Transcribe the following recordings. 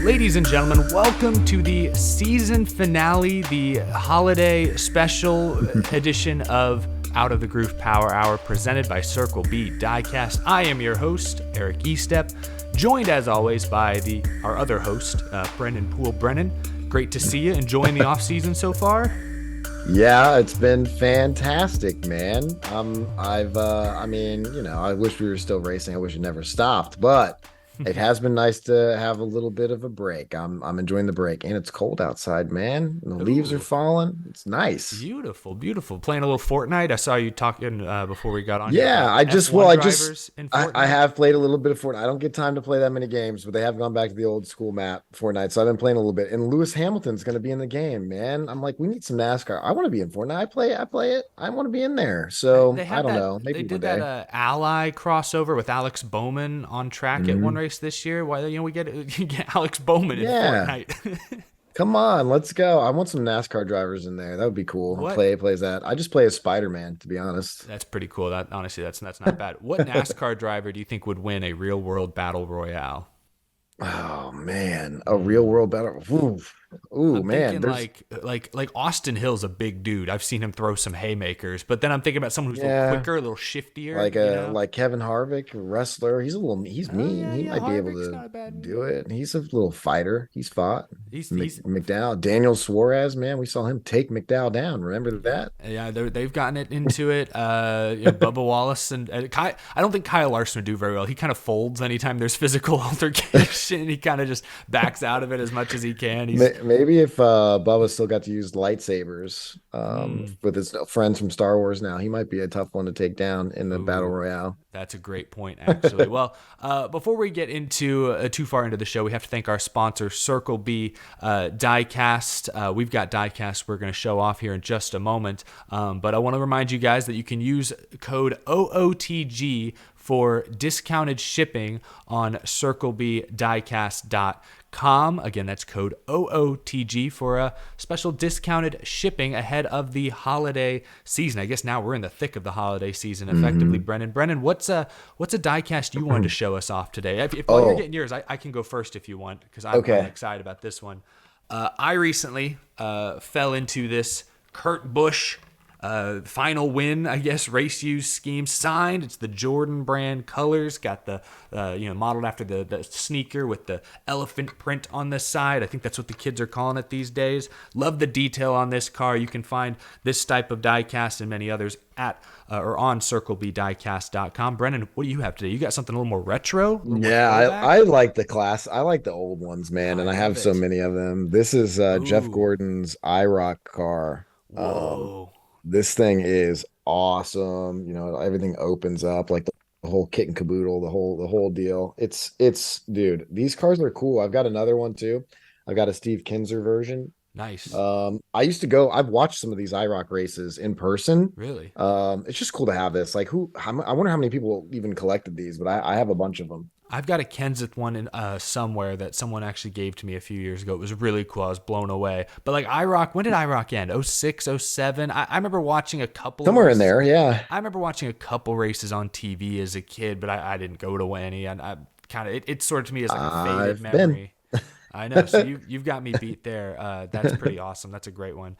Ladies and gentlemen, welcome to the season finale, the holiday special edition of Out of the Groove Power Hour, presented by Circle B Diecast. I am your host, Eric Estep, joined as always by our other host, Brennan Poole. Brennan, great to see you. Enjoying the offseason so far? Yeah, it's been fantastic, man. I wish we were still racing. I wish it never stopped, but it has been nice to have a little bit of a break. I'm enjoying the break, and it's cold outside, man. The leaves are falling. It's nice. Beautiful, beautiful. Playing a little Fortnite. I saw you talking before we got on. Yeah, I have played a little bit of Fortnite. I don't get time to play that many games, but they have gone back to the old school map Fortnite, so I've been playing a little bit. And Lewis Hamilton's going to be in the game, man. I'm like, we need some NASCAR. I want to be in Fortnite. I play it. I want to be in there. So I don't know. Maybe they did that Ally crossover with Alex Bowman on track at one race this year. Why we get Alex Bowman in Fortnite. Come on, let's go. I want some NASCAR drivers in there. That would be cool. Plays that. I just play as Spider-Man, to be honest. That's pretty cool. Honestly, that's not bad. What NASCAR driver do you think would win a real world battle royale? Oh man, a real world battle. I'm man, like Austin Hill's a big dude. I've seen him throw some haymakers, but then I'm thinking about someone who's a little quicker, a little shiftier, like Kevin Harvick, a wrestler. He's mean. He might be able to do it. He's a little fighter. He's fought. He's McDowell, Daniel Suarez, man. We saw him take McDowell down. Remember that? Yeah, they've gotten it into it. Bubba Wallace and I don't think Kyle Larson would do very well. He kind of folds anytime there's physical altercation. He kind of just backs out of it as much as he can. Maybe if Bubba still got to use lightsabers with his friends from Star Wars now, he might be a tough one to take down in the Battle Royale. That's a great point, actually. Well, before we get into too far into the show, we have to thank our sponsor, Circle B Diecast. We've got Diecast we're going to show off here in just a moment. But I want to remind you guys that you can use code OOTG for discounted shipping on CircleBDiecast.com. Again, that's code OOTG for a special discounted shipping ahead of the holiday season. I guess now we're in the thick of the holiday season, effectively. Brennan, what's a diecast you wanted to show us off today? If while you're getting yours, I can go first if you want, because I'm really excited about this one. I recently fell into this Kurt Busch final win, I guess, race use scheme signed. It's the Jordan brand colors, got the modeled after the sneaker with the elephant print on the side. I think that's what the kids are calling it these days. Love the detail on this car. You can find this type of diecast and many others at or on CircleBDiecast.com. Brennan, what do you have today? You got something a little more retro? I like the class. I like the old ones, man, and I have so many of them. This is Jeff Gordon's IROC car. Whoa. This thing is awesome. Everything opens up, like the whole kit and caboodle, the whole deal. It's dude, these cars are cool. I've got another one too. I've got a Steve Kinzer version. Nice. I've watched some of these IROC races in person. Really? It's just cool to have this. Like I wonder how many people even collected these, but I have a bunch of them. I've got a Kenseth one in somewhere that someone actually gave to me a few years ago. It was really cool. I was blown away. But like IROC, when did IROC end? 06, 07? I remember watching a couple. Somewhere in there, yeah. I remember watching a couple races on TV as a kid, but I didn't go to any. And I kind of it sort of to me as like a faded memory. I know. So you've got me beat there. That's pretty awesome. That's a great one.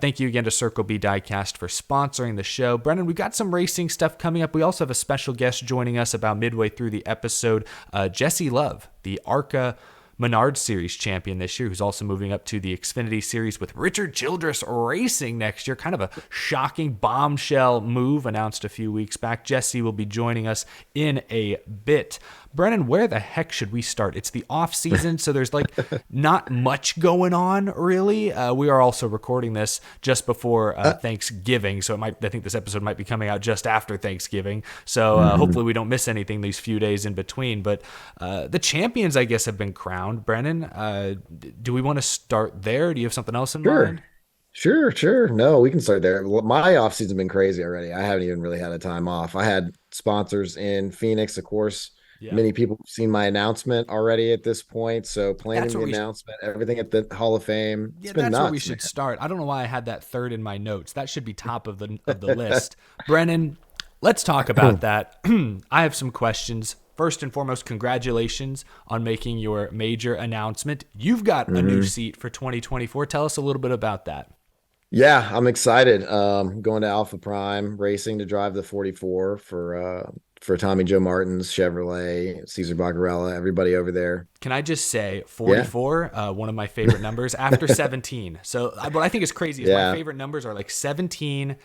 Thank you again to Circle B Diecast for sponsoring the show. Brennan, we've got some racing stuff coming up. We also have a special guest joining us about midway through the episode, Jesse Love, the ARCA Menard Series champion this year, who's also moving up to the Xfinity Series with Richard Childress Racing next year. Kind of a shocking bombshell move announced a few weeks back. Jesse will be joining us in a bit. Brennan, where the heck should we start? It's the off season, so there's like not much going on really. We are also recording this just before Thanksgiving, so I think this episode might be coming out just after Thanksgiving. So hopefully we don't miss anything these few days in between. But the champions, I guess, have been crowned. Brennan, do we want to start there? Do you have something else in mind? Sure. No, we can start there. My off season's been crazy already. I haven't even really had a time off. I had sponsors in Phoenix, of course. Yeah. Many people have seen my announcement already at this point. So planning the announcement, everything at the Hall of Fame. It's been nuts, where we should start. I don't know why I had that third in my notes. That should be top of the list. Brennan, let's talk about that. I have some questions. first and foremost, congratulations on making your major announcement. You've got a new seat for 2024. Tell us a little bit about that. Yeah, I'm excited. Going to Alpha Prime Racing to drive the 44 for Tommy Joe Martin's Chevrolet, Cesar Baccarella, everybody over there. Can I just say 44, one of my favorite numbers after 17. So what I think is crazy is my favorite numbers are like 17,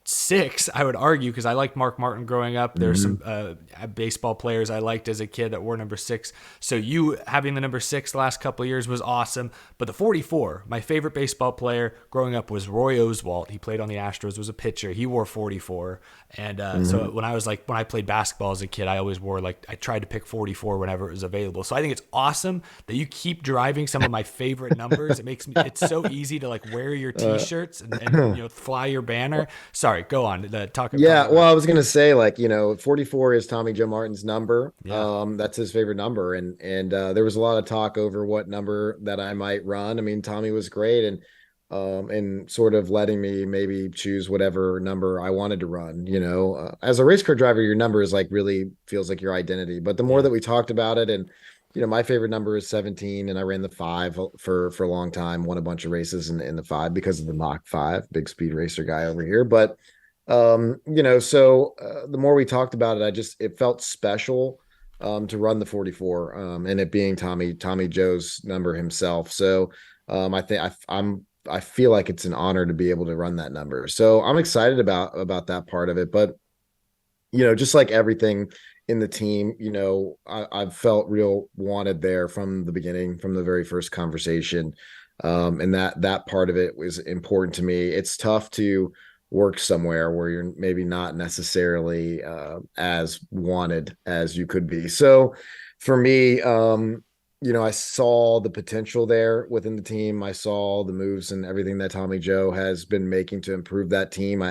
6, I would argue, because I liked Mark Martin growing up. There's some baseball players I liked as a kid that were number 6. So you having the number 6 the last couple of years was awesome. But the 44, my favorite baseball player growing up was Roy Oswalt. He played on the Astros, was a pitcher. He wore 44. And so when I played basketball as a kid, I always wore, like, I tried to pick 44 whenever it was available. So I think it's awesome that you keep driving some of my favorite numbers. It's so easy to, like, wear your t-shirts and fly your banner. Sorry. Go on. Well, I was gonna say, like, 44 is Tommy Joe Martin's number. Yeah. That's his favorite number, and there was a lot of talk over what number that I might run. I mean, Tommy was great, and sort of letting me maybe choose whatever number I wanted to run. As a race car driver, your number is like really feels like your identity. But the more that we talked about it, and my favorite number is 17, and I ran the 5 for a long time. Won a bunch of races in the 5 because of the Mach 5. Big speed racer guy over here, but. So the more we talked about it, it felt special to run the 44 and it being Tommy Joe's number himself. So I feel like it's an honor to be able to run that number. So I'm excited about that part of it. But just like everything in the team, I've felt real wanted there from the beginning, from the very first conversation. And that part of it was important to me. It's tough to work somewhere where you're maybe not necessarily as wanted as you could be. So for me, I saw the potential there within the team. I saw the moves and everything that Tommy Joe has been making to improve that team.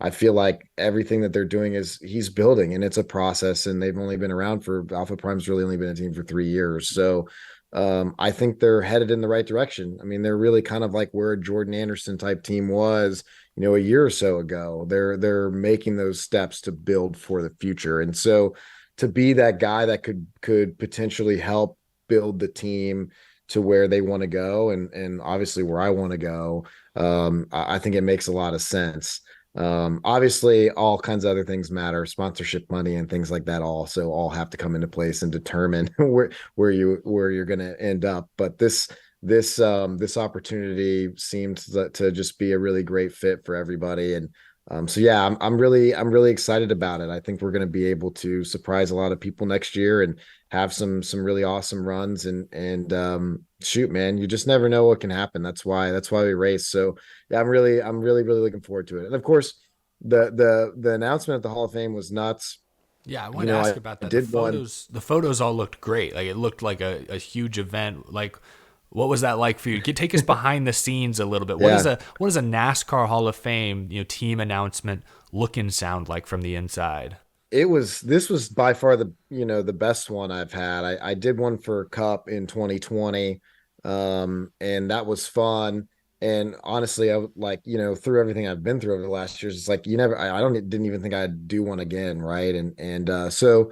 I feel like everything that they're doing is he's building, and it's a process, and they've only been around for Alpha Prime's really only been a team for 3 years. So I think they're headed in the right direction. I mean, they're really kind of like where a Jordan Anderson type team was, a year or so ago. They're making those steps to build for the future. And so to be that guy that could potentially help build the team to where they want to go, and obviously where I want to go, I think it makes a lot of sense. Obviously all kinds of other things matter, sponsorship money and things like that also all have to come into place and determine where you're going to end up. But this opportunity seemed to just be a really great fit for everybody. And so yeah, I'm really excited about it. I think we're going to be able to surprise a lot of people next year and have some really awesome runs, and shoot, man, you just never know what can happen. That's why we race. So yeah, I'm really looking forward to it. And of course, the announcement at the Hall of Fame was nuts. Yeah, I wanted to ask about that. The photos all looked great. Like, it looked like a huge event. Like, what was that like for you? Take us behind the scenes a little bit. What does a NASCAR Hall of Fame team announcement look and sound like from the inside? This was by far the best one I've had. I did one for Cup in 2020, and that was fun. And honestly, I like, through everything I've been through over the last years, it's like didn't even think I'd do one again, right? And so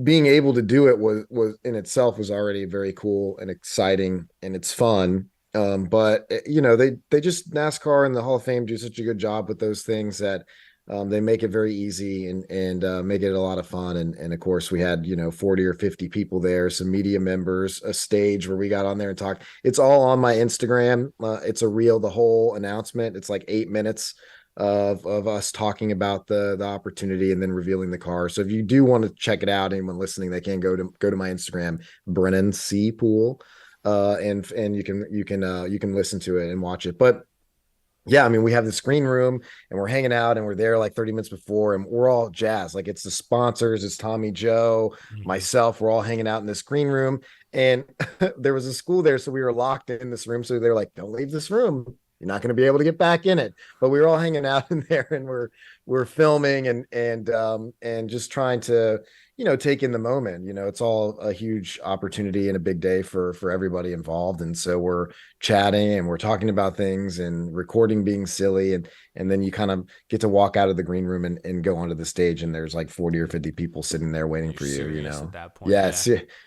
being able to do it was in itself was already very cool and exciting, and it's fun. But they just, NASCAR and the Hall of Fame do such a good job with those things that they make it very easy and make it a lot of fun. And of course we had 40 or 50 people there, some media members, a stage where we got on there and talked. It's all on my Instagram. It's a reel, the whole announcement. It's like 8 minutes of us talking about the opportunity and then revealing the car. So if you do want to check it out, anyone listening, they can go to my Instagram, Brennan C Pool, and you can listen to it and watch it. But yeah, I mean, we have the screen room and we're hanging out, and we're there like 30 minutes before, and we're all jazzed. Like, it's the sponsors, it's Tommy Joe, myself, we're all hanging out in the screen room. And there was a school there, so we were locked in this room. So they're like, don't leave this room, you're not going to be able to get back in it. But we were all hanging out in there, and we're filming and just trying to, take in the moment. It's all a huge opportunity and a big day for everybody involved. And so we're chatting and we're talking about things and recording being silly. And then you kind of get to walk out of the green room and go onto the stage, and there's like 40 or 50 people sitting there waiting for you, at that point.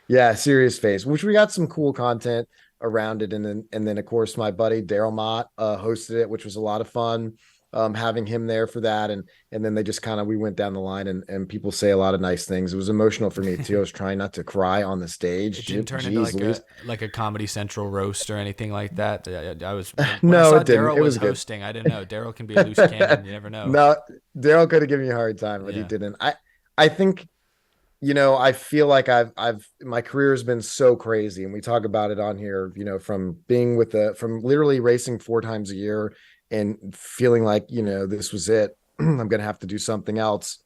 Yeah, serious face, which we got some cool content around it. And then of course my buddy Daryl Mott hosted it, which was a lot of fun. Having him there for that, and then they just we went down the line, and people say a lot of nice things. It was emotional for me too. I was trying not to cry on the stage. It didn't turn into like a Comedy Central roast or anything like that. I was no, it didn't. Daryl was hosting. Good. I didn't know. Daryl can be a loose cannon. You never know. No, Daryl could have given me a hard time, but he didn't. I think I feel like my career has been so crazy, and we talk about it on here. From being from literally racing 4 times a year and feeling like, this was it. I'm going to have to do something else,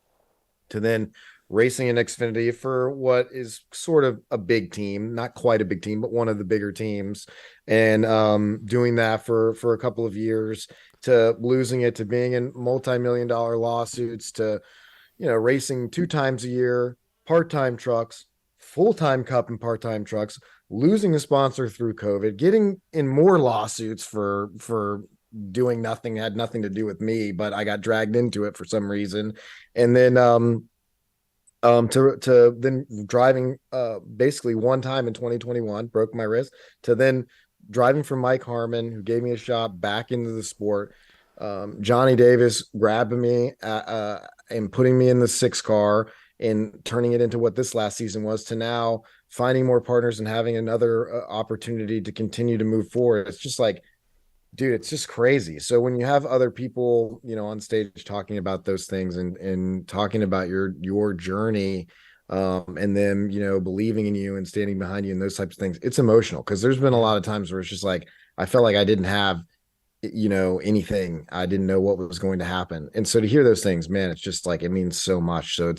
to then racing in Xfinity for what is sort of a big team, not quite a big team, but one of the bigger teams. And doing that for a couple of years, to losing it, to being in multi-million-dollar lawsuits, to, racing 2 times a year, part-time trucks, full-time cup and part-time trucks, losing a sponsor through COVID, getting in more lawsuits for doing nothing, had nothing to do with me, but I got dragged into it for some reason. And then to then driving basically one time in 2021, broke my wrist, to then driving for Mike Harmon, who gave me a shot back into the sport. Johnny Davis grabbing me and putting me in the 6 car and turning it into what this last season was, to now finding more partners and having another opportunity to continue to move forward. It's just like, dude, it's just crazy. So when you have other people, on stage talking about those things and talking about your journey, and them, believing in you and standing behind you and those types of things, it's emotional, because there's been a lot of times where it's just like, I felt like I didn't have, anything. I didn't know what was going to happen. And so to hear those things, man, it's just like, it means so much. So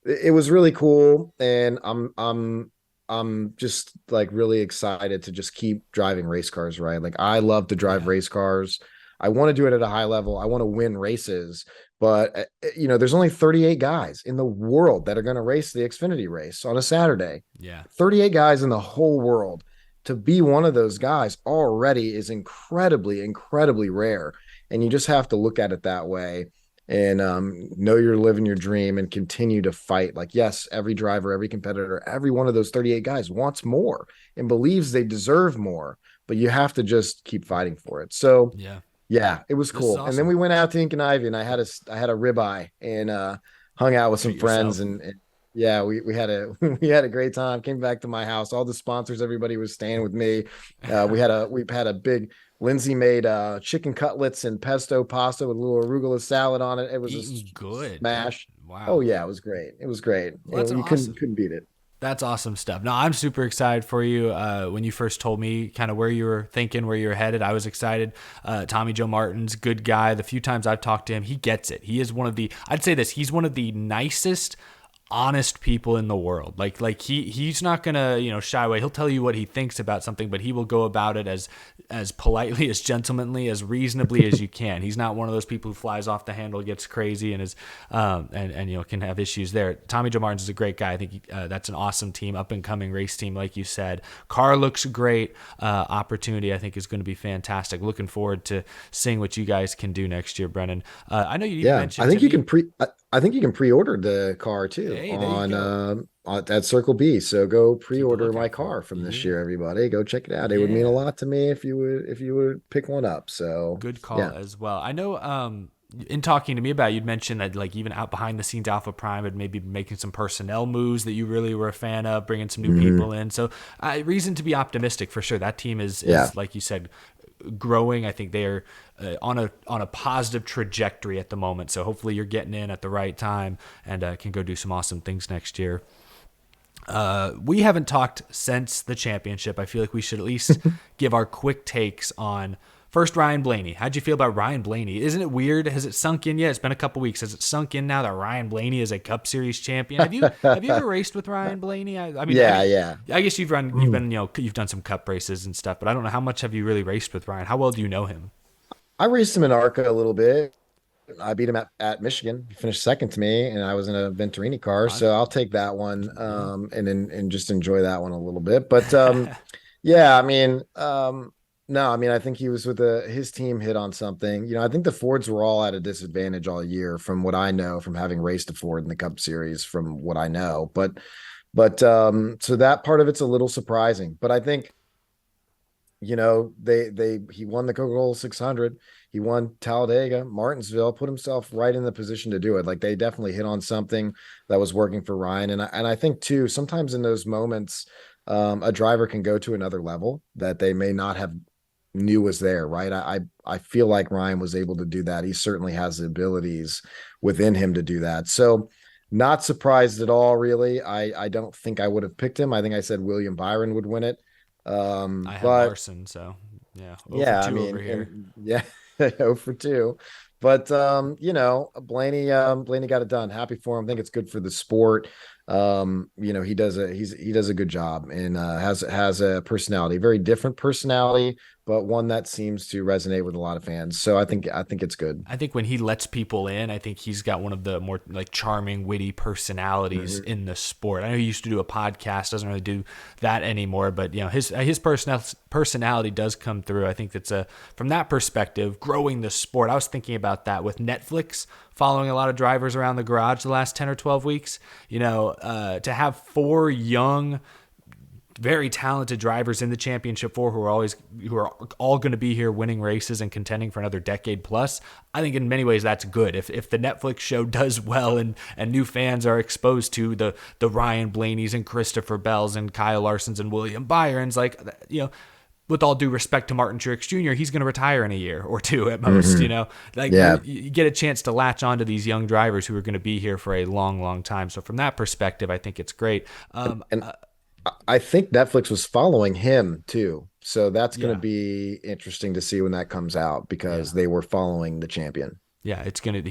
it was really cool. And I'm just like really excited to just keep driving race cars, right? Like, I love to drive race cars. I want to do it at a high level. I want to win races, but there's only 38 guys in the world that are going to race the Xfinity race on a Saturday. Yeah. 38 guys in the whole world. To be one of those guys already is incredibly, incredibly rare. And you just have to look at it that way, and know you're living your dream and continue to fight. Like, yes, every driver, every competitor, every one of those 38 guys wants more and believes they deserve more, but you have to just keep fighting for it. So yeah, it was cool. Awesome. And then we went out to Ink and Ivy, and I had a ribeye and hung out with some friends, and yeah, we had a great time. Came back to my house. All the sponsors, everybody was staying with me. We've had a big, Lindsay made chicken cutlets and pesto pasta with a little arugula salad on it. It was just good. Smash. Wow. Oh yeah, it was great. It was great. Well, that's awesome. Couldn't beat it. That's awesome stuff. No, I'm super excited for you. When you first told me kind of where you were thinking, where you were headed, I was excited. Tommy Joe Martin's good guy. The few times I've talked to him, he gets it. He is I'd say this, he's one of the nicest, honest people in the world. Like he's not gonna shy away. He'll tell you what he thinks about something, but he will go about it as politely, as gentlemanly, as reasonably as you can. He's not one of those people who flies off the handle, gets crazy, and is and can have issues there. Tommy Joe Martins is a great guy. I think that's an awesome team, up and coming race team, like you said. Car looks great. Opportunity, I think, is going to be fantastic. Looking forward to seeing what you guys can do next year, Brennan. I know you mentioned. I think you can pre-order the car too at Circle B. So go pre-order my car from this year, everybody. Go check it out. It would mean a lot to me if you would pick one up. So good call as well. I know in talking to me about it, you'd mentioned that, like, even out behind the scenes, Alpha Prime had maybe making some personnel moves that you really were a fan of, bringing some new people in. So reason to be optimistic for sure. That team is like you said, growing. I think they are on a positive trajectory at the moment. So hopefully you're getting in at the right time and can go do some awesome things next year. We haven't talked since the championship. I feel like we should at least give our quick takes on first Ryan Blaney. How'd you feel about Ryan Blaney? Isn't it weird? Has it sunk in yet? It's been a couple weeks. Has it sunk in now that Ryan Blaney is a Cup Series champion? Have you ever raced with Ryan Blaney? I mean, I guess you've done some Cup races and stuff, but I don't know, how much have you really raced with Ryan? How well do you know him? I raced him in ARCA a little bit. I beat him at Michigan. He finished second to me, and I was in a Venturini car, so I'll take that one, and just enjoy that one a little bit. But yeah, I mean, no, I mean, I think he was with his team hit on something. I think the Fords were all at a disadvantage all year, from what I know, from having raced a Ford in the Cup Series, from what I know. But so that part of it's a little surprising. But I think, he won the Coca-Cola 600. He won Talladega, Martinsville, put himself right in the position to do it. Like, they definitely hit on something that was working for Ryan. And I think too, sometimes in those moments, a driver can go to another level that they may not have knew was there. Right. I feel like Ryan was able to do that. He certainly has the abilities within him to do that. So not surprised at all, really. I don't think I would have picked him. I think I said William Byron would win it. I had But Larson, so yeah, 0 yeah, for I 2 mean, over here. yeah, 0 for 2. But Blaney got it done. Happy for him. I think it's good for the sport. He does a good job, and has a personality, very different personality, but one that seems to resonate with a lot of fans. So I think it's good. I think when he lets people in, I think he's got one of the more like charming, witty personalities in the sport. I know he used to do a podcast, doesn't really do that anymore, but his personality does come through. I think that's from that perspective, growing the sport. I was thinking about that with Netflix following a lot of drivers around the garage the last 10 or 12 weeks, to have 4 young, very talented drivers in the championship 4 who are all going to be here winning races and contending for another decade plus. I think in many ways that's good. If the Netflix show does well and new fans are exposed to the Ryan Blaney's and Christopher Bell's and Kyle Larson's and William Byron's, with all due respect to Martin Truex Jr., he's going to retire in a year or 2 at most. You get a chance to latch onto these young drivers who are going to be here for a long, long time. So from that perspective, I think it's great. And I think Netflix was following him too. So that's going to be interesting to see when that comes out, because they were following the champion. Yeah, he's gonna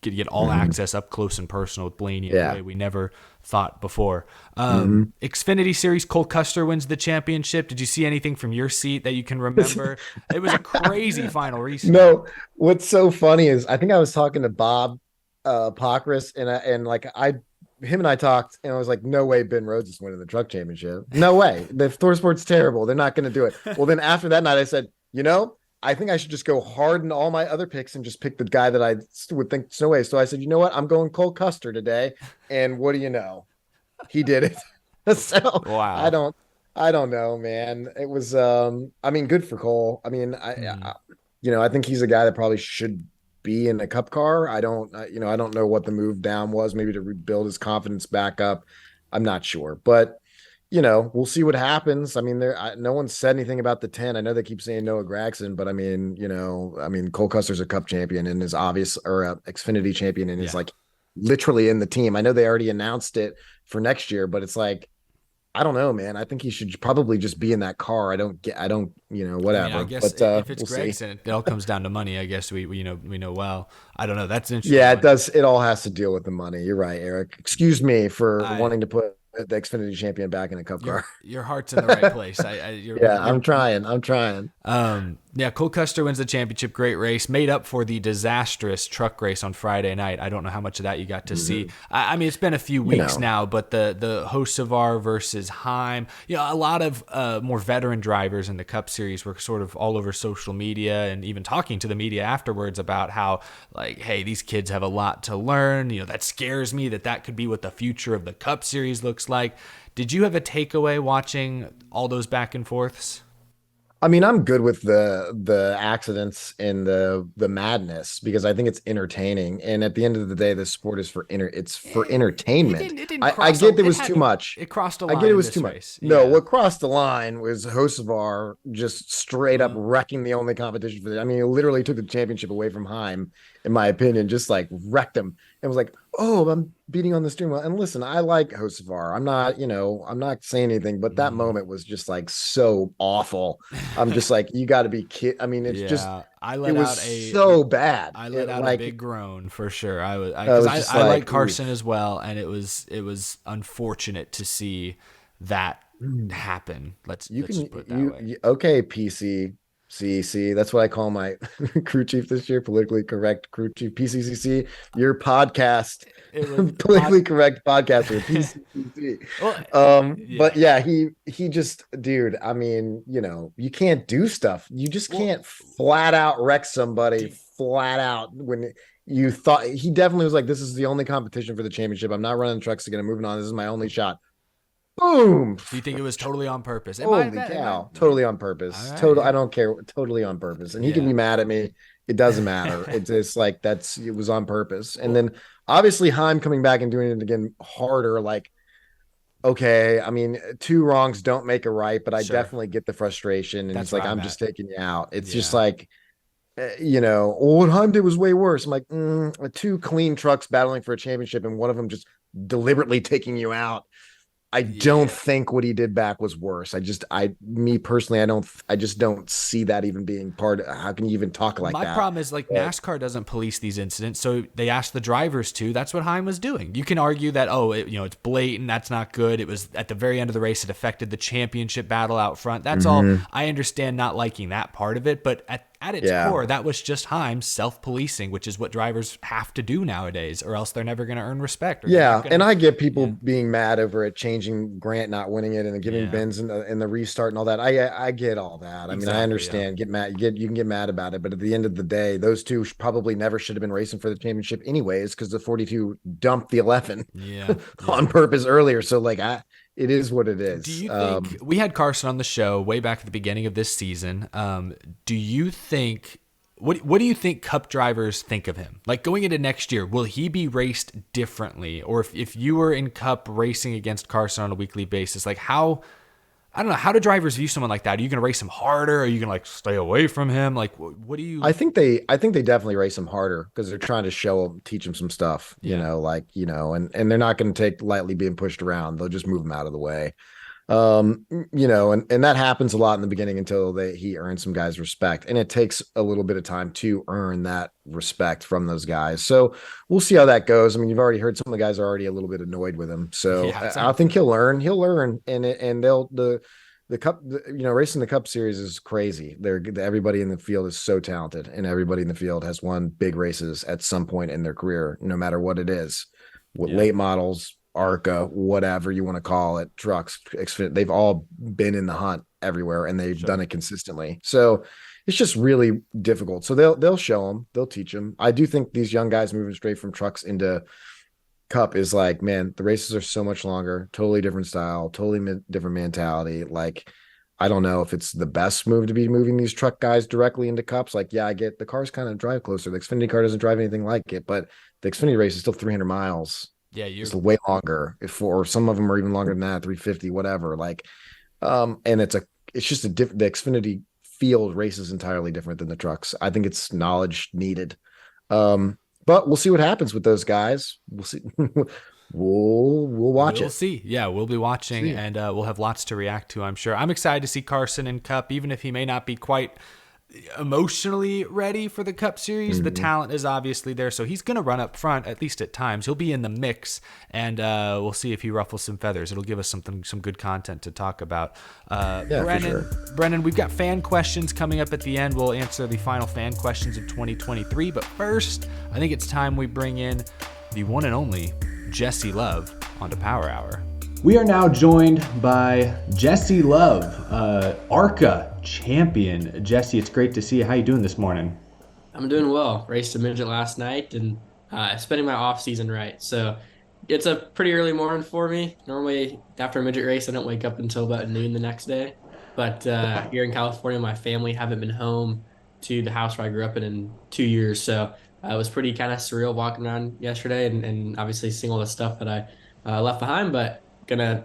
get all access up close and personal with Blaney in a way we never thought before. Xfinity Series, Cole Custer wins the championship. Did you see anything from your seat that you can remember? It was a crazy final restart. No, what's so funny is I think I was talking to Bob Pockris, him and I talked, and I was like, no way Ben Rhodes is winning the truck championship. No way. The ThorSport's terrible. They're not going to do it. Well, then after that night, I said, I think I should just go hard in all my other picks and just pick the guy that I would think no way. So I said, you know what? I'm going Cole Custer today. And what do you know? He did it. So wow. I don't know, man. It was, good for Cole. I mean, I think he's a guy that probably should be in a cup car. I don't know what the move down was, maybe to rebuild his confidence back up. I'm not sure, but we'll see what happens. I mean, no one said anything about the 10. I know they keep saying Noah Gragson, but I mean, Cole Custer's a cup champion and is obvious, or a Xfinity champion, and is like literally in the team. I know they already announced it for next year, but it's like, I don't know, man. I think he should probably just be in that car. I don't, whatever. I guess but, if it's Gregson, it all comes down to money. I guess we know well. I don't know. That's interesting. Yeah, it does. It all has to deal with the money. You're right, Eric. Excuse me for wanting to put the Xfinity champion back in a cup car. Your heart's in the right place. I'm trying. Cole Custer wins the championship. Great race. Made up for the disastrous truck race on Friday night. I don't know how much of that you got to see. I mean, it's been a few weeks now, but the Hocevar versus Heim, a lot of more veteran drivers in the Cup Series were sort of all over social media and even talking to the media afterwards about how, like, hey, these kids have a lot to learn. That scares me that could be what the future of the Cup Series looks like. Did you have a takeaway watching all those back and forths? I mean, I'm good with the accidents and the madness, because I think it's entertaining. And at the end of the day, the sport is for entertainment. I get there was too much. It crossed a line. I get it was too much. No, what crossed the line was Hocevar just straight up wrecking the only competition for the. I mean, he literally took the championship away from Heim, in my opinion, just like wrecked him. And was like, oh, I'm beating on the steering wheel. And listen, I like Hocevar. I'm not saying anything, but that moment was just like so awful. I'm just like, you got to be kidding. I mean, it's just, it was so bad. I let out a big groan for sure. I like Carson as well, and it was unfortunate to see that happen. Let's just put it that way. Okay, PC. See, that's what I call my crew chief this year, politically correct crew chief, PCCC. Your podcast, It was politically correct podcaster, PCCC. well, But yeah. yeah, he just, dude. I mean, you can't do stuff. You just Well, can't flat out wreck somebody do, flat out when you thought he definitely was like, this is the only competition for the championship. I'm not running trucks again. I'm moving on. This is my only shot. Boom. do you think it was totally on purpose? It might have Holy been. It might. cow. Totally on All purpose. right. Total. I Yeah. don't care. Totally on purpose. And he can Yeah. be mad at me. It doesn't matter. It's just like it was on purpose. And Well, then obviously Heim coming back and doing it again harder. Like, okay, I mean, two wrongs don't make a right, but I sure. definitely get the frustration. And That's he's where like, I'm I'm at. just taking you out. It's just Yeah. like, what Heim did was way worse. I'm like, two clean trucks battling for a championship and one of them just deliberately taking you out. I don't Yeah. think what he did back was worse. Me personally, I just don't see that even being part of, how can you even talk like My that? problem is like But, NASCAR doesn't police these incidents, so they asked the drivers to. That's what Heim was doing. You can argue that it's blatant, that's not good. It was at the very end of the race, it affected the championship battle out front. That's all. I understand not liking that part of it, but at its yeah. core, that was just Heim self-policing, which is what drivers have to do nowadays, or else they're never going to earn respect. Or they're Yeah, not and gonna, I get people yeah, being mad over it, changing Grant not winning it, and then giving yeah, Benz in the restart and all that. I get all that. I mean, I exactly, yeah, understand. Get mad. You can get mad about it, but at the end of the day, those two probably never should have been racing for the championship anyways, because the 42 dumped the 11 yeah, on yeah. purpose earlier. So like, it is what it Do is. you think we had Carson on the show way back at the beginning of this season? Do you think what do you think Cup drivers think of him? Like going into next year, will he be raced differently? Or if you were in Cup racing against Carson on a weekly basis, like I don't know, how do drivers view someone like that? Are you going to race him harder? Are you going to like stay away from him? Like what do you? I think they definitely race him harder because they're trying to teach him some stuff, Yeah, and they're not going to take lightly being pushed around. They'll just move him out of the way. And that happens a lot in the beginning until he earns some guys' respect, and it takes a little bit of time to earn that respect from those guys. So we'll see how that goes. I mean, you've already heard some of the guys are already a little bit annoyed with him, so yeah, it I sounds think like it. he'll learn, and they'll the cup, racing the cup series is crazy. Everybody in the field is so talented, and everybody in the field has won big races at some point in their career, no matter what it is. With Yeah, late models, ARCA, whatever you want to call it, trucks, Xfinity, they've all been in the hunt everywhere, and they've sure. done it consistently. So it's just really difficult. So they'll show them, they'll teach them. I do think these young guys moving straight from trucks into Cup is like, man, the races are so much longer, totally different style, totally different mentality. Like, I don't know if it's the best move to be moving these truck guys directly into Cups. Like, yeah, I get the cars kind of drive closer. The Xfinity car doesn't drive anything like it, but the Xfinity race is still 300 miles. Yeah, you're It's way longer. Or some of them are even longer than that, 350, whatever. Like, and it's just a different. The Xfinity field race is entirely different than the trucks. I think it's knowledge needed. But we'll see what happens with those guys. We'll see. We'll watch We'll it. see. Yeah, we'll be watching, See. and we'll have lots to react to, I'm sure. I'm excited to see Carson in Cup, even if he may not be quite emotionally ready for the Cup Series. The Mhm. talent is obviously there, so he's going to run up front, at least at times. He'll be in the mix, and we'll see if he ruffles some feathers. It'll give us some good content to talk about. Yeah, for sure. Brennan, we've got fan questions coming up at the end. We'll answer the final fan questions of 2023, but first, I think it's time we bring in the one and only Jesse Love onto Power Hour. We are now joined by Jesse Love, ARCA champion. Jesse, it's great to see you. How you doing this morning? I'm doing well. Raced a midget last night and spending my off season right. So it's a pretty early morning for me. Normally after a midget race, I don't wake up until about noon the next day. But here in California, my family haven't been home to the house where I grew up in 2 years. So it was pretty kind of surreal walking around yesterday and obviously seeing all the stuff that I left behind. But gonna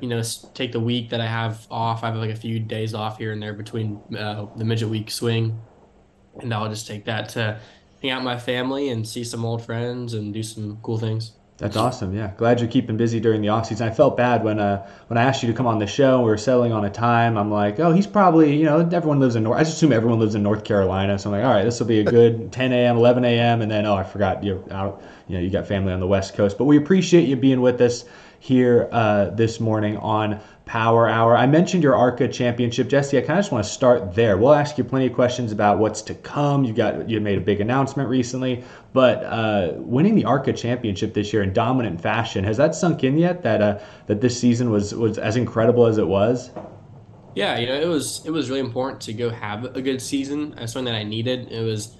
take the week that I have off. I have like a few days off here and there between the midget week swing, and I'll just take that to hang out with my family and see some old friends and do some cool things. That's awesome. Yeah, glad you're keeping busy during the off season. I felt bad when I asked you to come on the show. We were settling on a time. I'm like, oh, he's probably everyone lives in North. I just assume everyone lives in North Carolina. So I'm like, all right, this will be a good 10 a.m., 11 a.m. And then I forgot you're out. You got family on the West Coast. But we appreciate you being with us here this morning on Power Hour. I mentioned your ARCA championship, Jesse. I kind of just want to start there. We'll ask you plenty of questions about what's to come. You made a big announcement recently, but winning the ARCA championship this year in dominant fashion, has that sunk in yet? That this season was as incredible as it was? Yeah, it was really important to go have a good season. Something that I needed. It was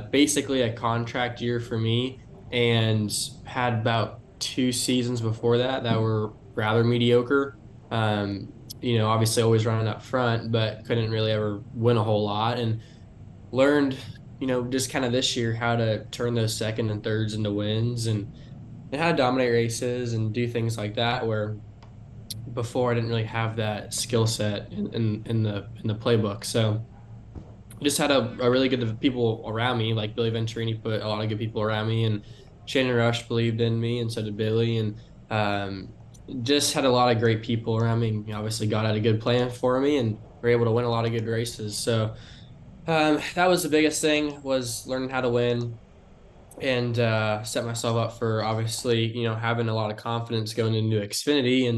basically a contract year for me, and had about 2 seasons before that were rather mediocre. Obviously always running up front, but couldn't really ever win a whole lot. And learned, just kind of this year how to turn those second and thirds into wins, and how to dominate races and do things like that. Where before I didn't really have that skill set in the playbook. So I just had a really good people around me, like Billy Venturini put a lot of good people around me, and Shannon Rush believed in me, and so did Billy, and just had a lot of great people around me. And obviously, God had a good plan for me, and we're able to win a lot of good races. So that was the biggest thing, was learning how to win, and set myself up for, obviously, having a lot of confidence going into Xfinity,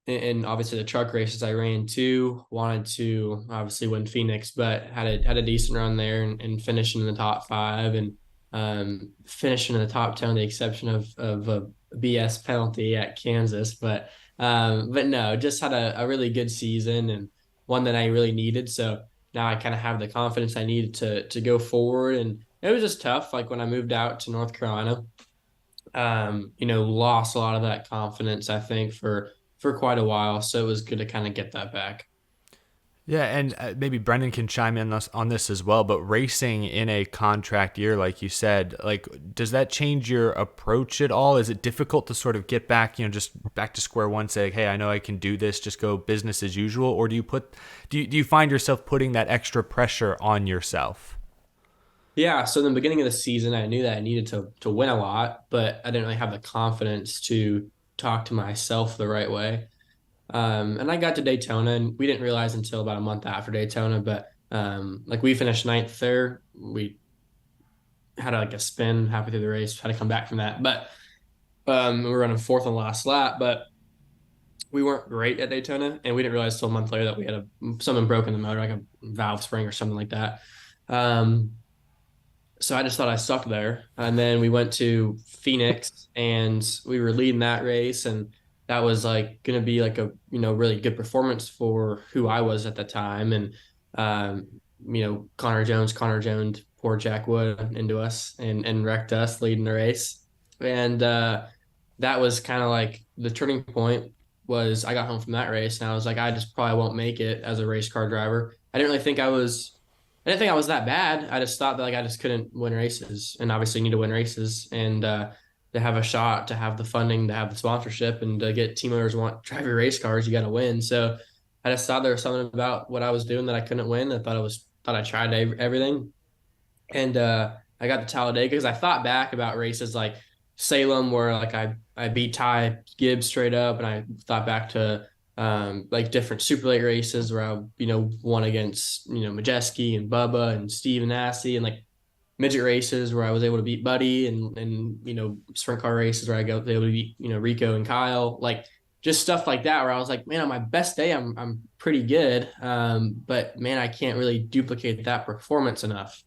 and obviously the truck races I ran too. Wanted to obviously win Phoenix, but had a decent run there, and finishing in the top five, and finishing in the top 10 with the exception of a BS penalty at Kansas. But no, just had a really good season, and one that I really needed. So now I kind of have the confidence I needed to go forward. And it was just tough. Like when I moved out to North Carolina, lost a lot of that confidence, I think, for quite a while. So it was good to kind of get that back. Yeah, and maybe Brendan can chime in on this as well, but racing in a contract year, like you said, like, does that change your approach at all? Is it difficult to sort of get back, just back to square one, say, hey, I know I can do this, just go business as usual? Or do you find yourself putting that extra pressure on yourself? Yeah, so in the beginning of the season, I knew that I needed to win a lot, but I didn't really have the confidence to talk to myself the right way. And I got to Daytona, and we didn't realize until about a month after Daytona, but like we finished ninth there. We had like a spin halfway through the race, had to come back from that. But we were running fourth on the last lap, but we weren't great at Daytona, and we didn't realize till a month later that we had something broke in the motor, like a valve spring or something like that. So I just thought I sucked there. And then we went to Phoenix, and we were leading that race, and that was like going to be like a, really good performance for who I was at the time. And, Connor Jones, poor Jack Wood into us and wrecked us leading the race. And that was kind of like the turning point. Was I got home from that race, and I was like, I just probably won't make it as a race car driver. I didn't think I was that bad. I just thought that like I just couldn't win races, and obviously need to win races, and to have a shot, to have the funding, to have the sponsorship, and to get team owners want drive your race cars, you got to win. So I just thought there was something about what I was doing that I couldn't win. I thought I tried everything, and I got to Talladega because I thought back about races like Salem, where like I beat Ty Gibbs straight up, and I thought back to like different super late races where I won against Majeski and Bubba and Steve and Nasty, and like midget races where I was able to beat Buddy, and sprint car races where I was able to beat Rico and Kyle, like just stuff like that where I was like, man, on my best day I'm pretty good, but man, I can't really duplicate that performance enough.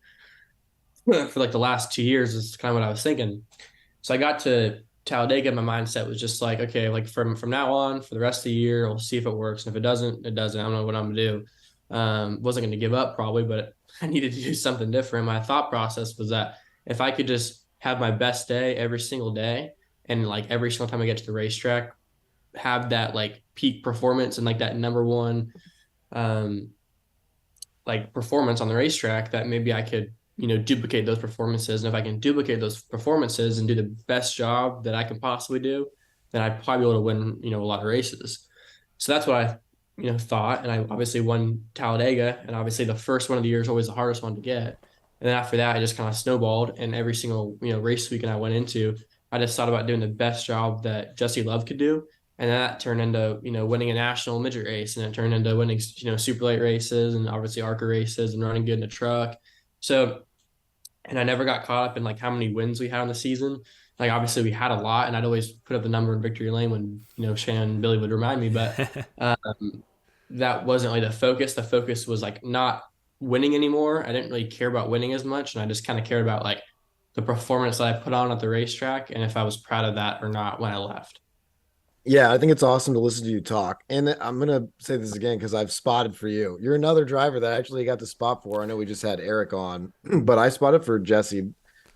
For like the last 2 years is kind of what I was thinking. So I got to Talladega, my mindset was just like, okay, like from now on for the rest of the year, we'll see if it works. And if it doesn't, it doesn't. I don't know what I'm gonna do. Wasn't gonna give up probably, but I needed to do something different. My thought process was that if I could just have my best day every single day, and like every single time I get to the racetrack, have that like peak performance and like that number one like performance on the racetrack, that maybe I could duplicate those performances. And if I can duplicate those performances and do the best job that I can possibly do, then I'd probably be able to win a lot of races. So that's what I thought. And I obviously won Talladega, and obviously the first one of the year is always the hardest one to get. And then after that, I just kind of snowballed, and every single race weekend I went into, I just thought about doing the best job that Jesse Love could do. And that turned into, winning a national midget race, and it turned into winning, super late races, and obviously ARCA races, and running good in a truck. So and I never got caught up in like how many wins we had on the season. Like obviously we had a lot, and I'd always put up the number in victory lane when Shannon and Billy would remind me, but that wasn't really the focus. The focus was like not winning anymore. I didn't really care about winning as much, and I just kind of cared about like the performance that I put on at the racetrack and if I was proud of that or not when I left. Yeah, I think it's awesome to listen to you talk. And I'm gonna say this again because I've spotted for you. You're another driver that I actually got the spot for. I know we just had Eric on, but I spotted for Jesse a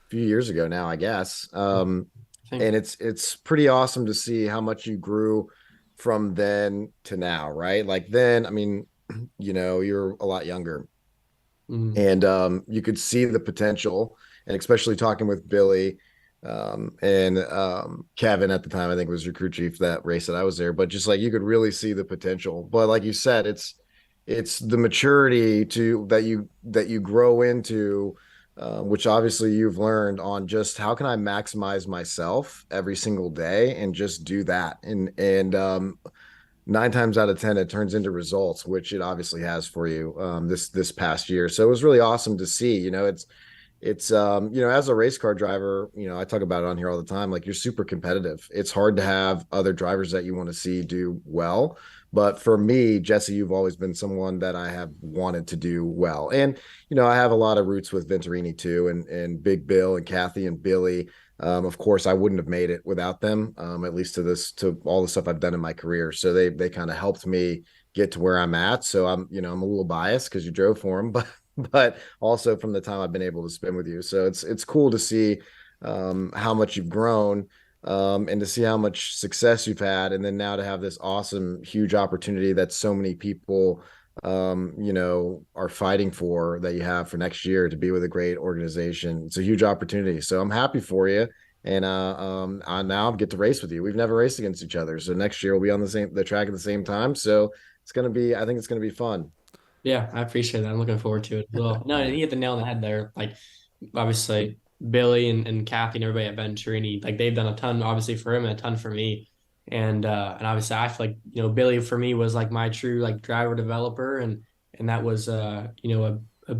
few years ago now, I guess. And it's pretty awesome to see how much you grew from then to now, right? Like then, I mean, you're a lot younger. And you could see the potential, and especially talking with Billy and Kevin at the time, I think was your crew chief that race that I was there, but just like you could really see the potential. But like you said, it's the maturity that you grow into, which obviously you've learned on just how can I maximize myself every single day and just do that. And 9 times out of 10 it turns into results, which it obviously has for you this past year. So it was really awesome to see. It's as a race car driver, I talk about it on here all the time, like you're super competitive. It's hard to have other drivers that you want to see do well, but for me, Jesse, you've always been someone that I have wanted to do well. And I have a lot of roots with Venturini too, and Big Bill and Kathy and Billy. Of course, I wouldn't have made it without them, at least to all the stuff I've done in my career. So they kind of helped me get to where I'm at. So I'm a little biased because you drove for them, but also from the time I've been able to spend with you. So it's cool to see how much you've grown, and to see how much success you've had. And then now to have this awesome, huge opportunity that so many people are fighting for, that you have for next year to be with a great organization. It's a huge opportunity. So I'm happy for you. And I now get to race with you. We've never raced against each other. So next year we'll be on the track at the same time. So I think it's gonna be fun. Yeah, I appreciate that. I'm looking forward to it. Well, no, you hit the nail on the head there. Like, obviously, Billy and Kathy and everybody at Venturini, like they've done a ton, obviously for him and a ton for me. And obviously, I feel like Billy for me was like my true like driver developer, and that was a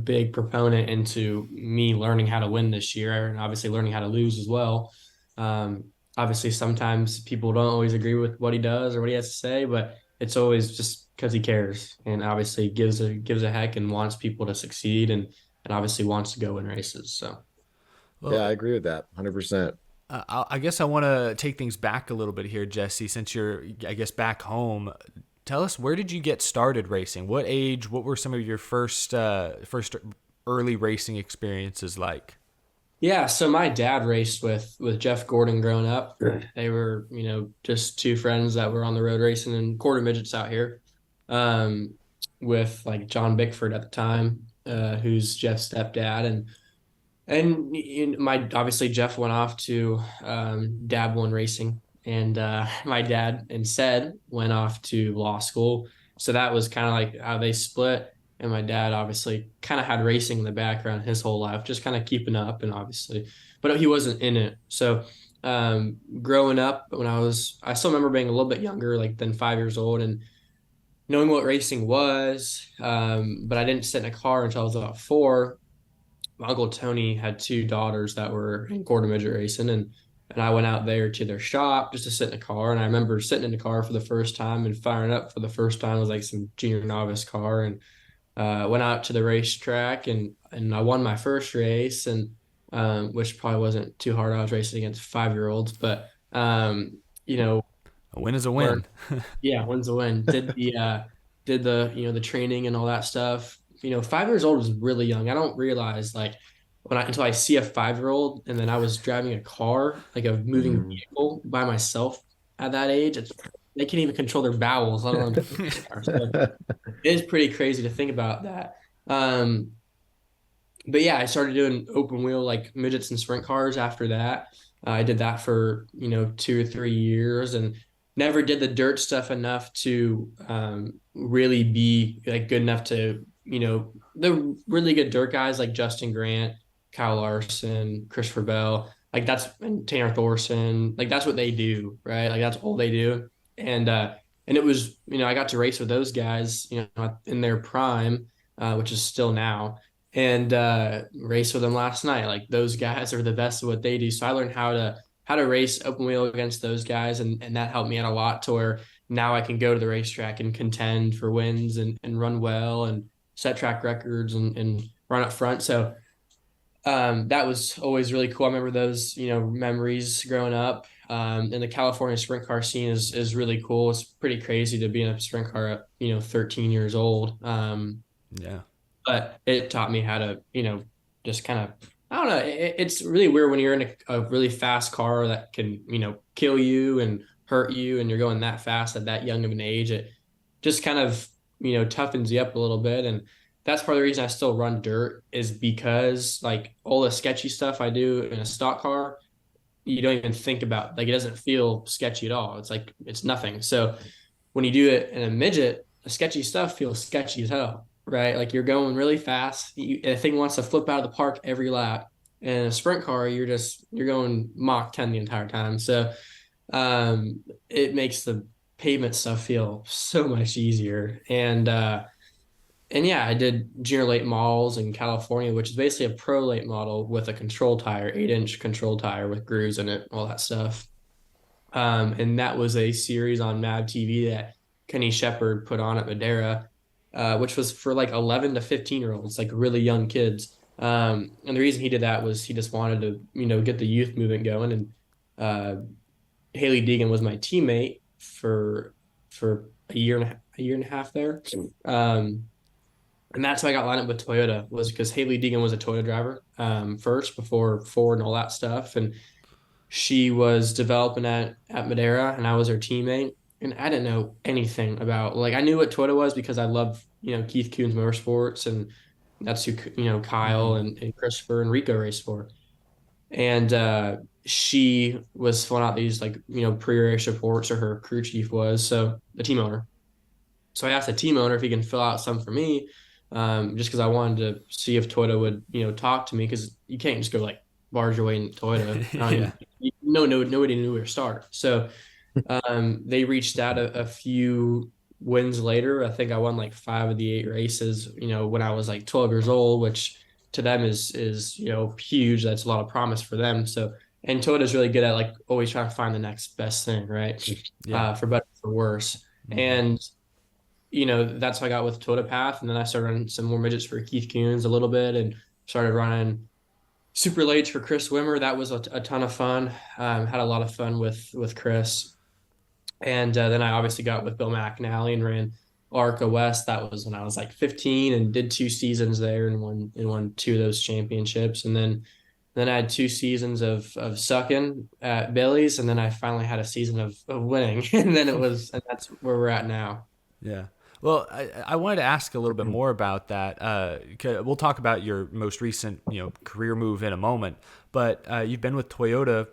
big proponent into me learning how to win this year, and obviously learning how to lose as well. Obviously, sometimes people don't always agree with what he does or what he has to say, but it's always just because he cares and obviously gives a heck and wants people to succeed and obviously wants to go win races. So, well, yeah, I agree with that 100%. I guess I want to take things back a little bit here, Jesse, since you're, I guess, back home. Tell us, where did you get started racing? What age? What were some of your first early racing experiences like? Yeah, so my dad raced with Jeff Gordon growing up. They were, just two friends that were on the road racing in quarter midgets out here, with like John Bickford at the time, who's Jeff's stepdad, and my obviously Jeff went off to dabble in racing, and my dad instead went off to law school. So that was kind of like how they split. And my dad obviously kind of had racing in the background his whole life, just kind of keeping up, and obviously, but he wasn't in it. So growing up, I still remember being a little bit younger, like than 5 years old, and knowing what racing was. But I didn't sit in a car until I was about 4. My Uncle Tony had 2 daughters that were in quarter midget racing, and I went out there to their shop just to sit in a car. And I remember sitting in the car for the first time and firing up for the first time. It was like some junior novice car, and went out to the racetrack and I won my first race, and which probably wasn't too hard. I was racing against 5-year-olds, but a win is a win. Yeah, win's a win. Did the the training and all that stuff. 5 years old was really young. I don't realize like until I see a 5-year-old, and then I was driving a car, like a moving vehicle by myself at that age. They can't even control their bowels, let alone. So it is pretty crazy to think about that. But yeah, I started doing open wheel like midgets and sprint cars after that. I did that for 2 or 3 years, and never did the dirt stuff enough to really be like good enough to the really good dirt guys like Justin Grant, Kyle Larson, Christopher Bell, like and Tanner Thorson, like that's what they do, right? Like that's all they do. And it was, I got to race with those guys, in their prime, which is still now. and raced with them last night. Like those guys are the best at what they do. So I learned how to race open wheel against those guys, and that helped me out a lot to where now I can go to the racetrack and contend for wins and run well and set track records and run up front. So that was always really cool. I remember those, memories growing up. And the California sprint car scene is really cool. It's pretty crazy to be in a sprint car at, 13 years old. Yeah. But it taught me how to, just kind of, I don't know. It's really weird when you're in a really fast car that can, kill you and hurt you, and you're going that fast at that young of an age. It just kind of, toughens you up a little bit. And that's part of the reason I still run dirt, is because like all the sketchy stuff I do in a stock car, you don't even think about. Like, it doesn't feel sketchy at all. It's like, it's nothing. So when you do it in a midget, the sketchy stuff feels sketchy as hell, right? Like you're going really fast. The thing wants to flip out of the park every lap. And in a sprint car, you're going Mach 10 the entire time. So it makes the pavement stuff feel so much easier. And yeah, I did junior late models in California, which is basically a pro late model with a control tire, 8-inch control tire with grooves in it, all that stuff. And that was a series on MAV TV that Kenny Shepard put on at Madera, which was for like 11 to 15-year-olds, like really young kids. And the reason he did that was he just wanted to, get the youth movement going. And Haley Deegan was my teammate for a year and a half there. And that's how I got lined up with Toyota, was because Haley Deegan was a Toyota driver first before Ford and all that stuff. And she was developing at Madera, and I was her teammate. And I didn't know anything about, like, I knew what Toyota was because I love, Keith Kunz Motorsports, and that's who, Kyle and Christopher and Rico raced for. And she was filling out these, like, pre-race reports, or her crew chief was, so the team owner. So I asked the team owner if he can fill out some for me, just because I wanted to see if Toyota would, talk to me, because you can't just go like barge your way in Toyota. Yeah. Nobody knew where to start. So they reached out a few wins later. I think I won like 5 of the 8 races, when I was like 12 years old, which to them is huge. That's a lot of promise for them. So, and Toyota's really good at like always trying to find the next best thing, right? Yeah. For better, for worse. Mm-hmm. And that's how I got with Toyota Path. And then I started running some more midgets for Keith Kunz a little bit, and started running super late for Chris Wimmer. That was a ton of fun. Had a lot of fun with Chris. And then I obviously got with Bill McAnally and ran ARCA West. That was when I was like 15, and did 2 seasons there and won 2 of those championships. And then I had 2 seasons of sucking at Billy's, and then I finally had a season of winning. And that's where we're at now. Yeah. Well, I wanted to ask a little bit more about that. We'll talk about your most recent, career move in a moment. But you've been with Toyota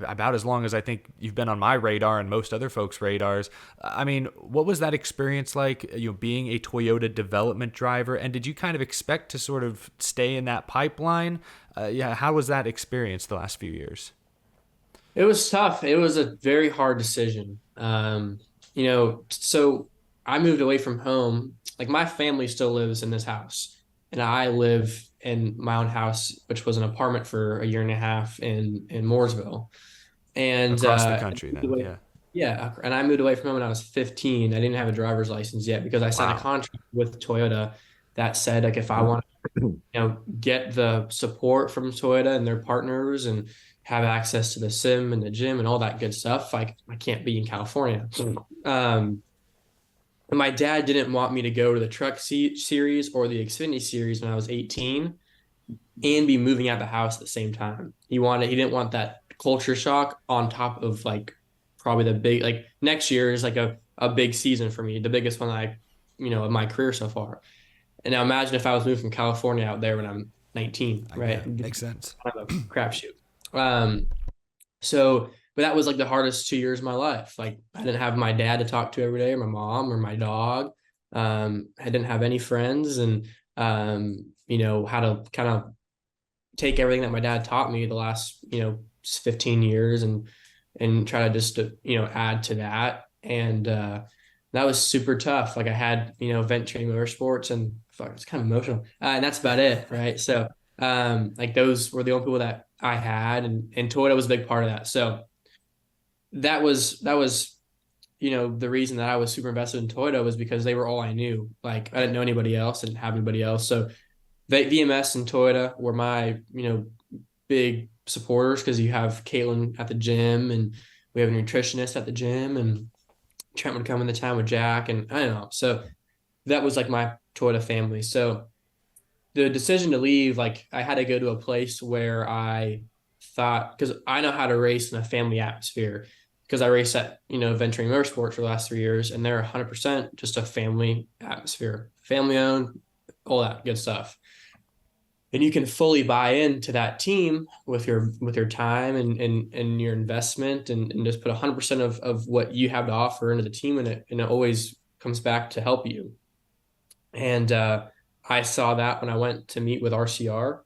about as long as I think you've been on my radar and most other folks' radars. I mean, what was that experience like, being a Toyota development driver? And did you kind of expect to sort of stay in that pipeline? How was that experience the last few years? It was tough. It was a very hard decision. So I moved away from home. Like, my family still lives in this house, and I live in my own house, which was an apartment for a year and a half in Mooresville. And across the country then, yeah. Yeah. And I moved away from home when I was 15. I didn't have a driver's license yet, because I signed a contract with Toyota that said, like, if I want to, get the support from Toyota and their partners and have access to the sim and the gym and all that good stuff, I can't be in California. And my dad didn't want me to go to the truck series or the Xfinity series when I was 18 and be moving out the house at the same time. He didn't want that culture shock on top of, like, probably the big, like, next year is like a big season for me, the biggest one of my career so far. And now imagine if I was moving from California out there when I'm 19, right? Yeah, makes sense. Kind of a crapshoot. But that was like the hardest 2 years of my life. Like, I didn't have my dad to talk to every day, or my mom, or my dog. I didn't have any friends, and how to kind of take everything that my dad taught me the last 15 years and try to just add to that. And that was super tough. Like, I had Vent Training Motorsports and fuck, it's kind of emotional. And that's about it, right? So like those were the only people that I had, and Toyota was a big part of that. So that was the reason that I was super invested in Toyota was because they were all I knew. Like I didn't know anybody else, didn't have anybody else. So VMS and Toyota were my big supporters, because you have Caitlin at the gym, and we have a nutritionist at the gym, and Trent would come in the time with Jack, and I don't know. So that was like my Toyota family. So the decision to leave, like I had to go to a place where I thought, because I know how to race in a family atmosphere, because I raced at, Venturing Motorsports for the last 3 years, and they're 100% just a family atmosphere, family owned, all that good stuff. And you can fully buy into that team with your time and your investment, and just put 100% of what you have to offer into the team, and it always comes back to help you. And I saw that when I went to meet with RCR,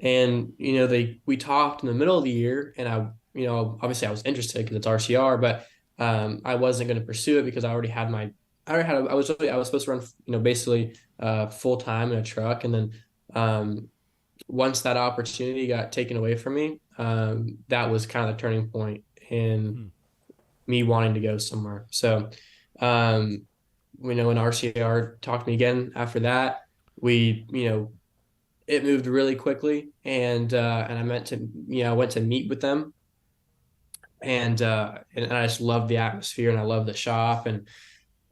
and we talked in the middle of the year, and I obviously I was interested because it's RCR, but I wasn't going to pursue it because I was supposed to run basically full time in a truck, and then once that opportunity got taken away from me, that was kind of the turning point in me wanting to go somewhere. So when RCR talked to me again after that, it moved really quickly, and I went to meet with them, and I just love the atmosphere, and I love the shop, and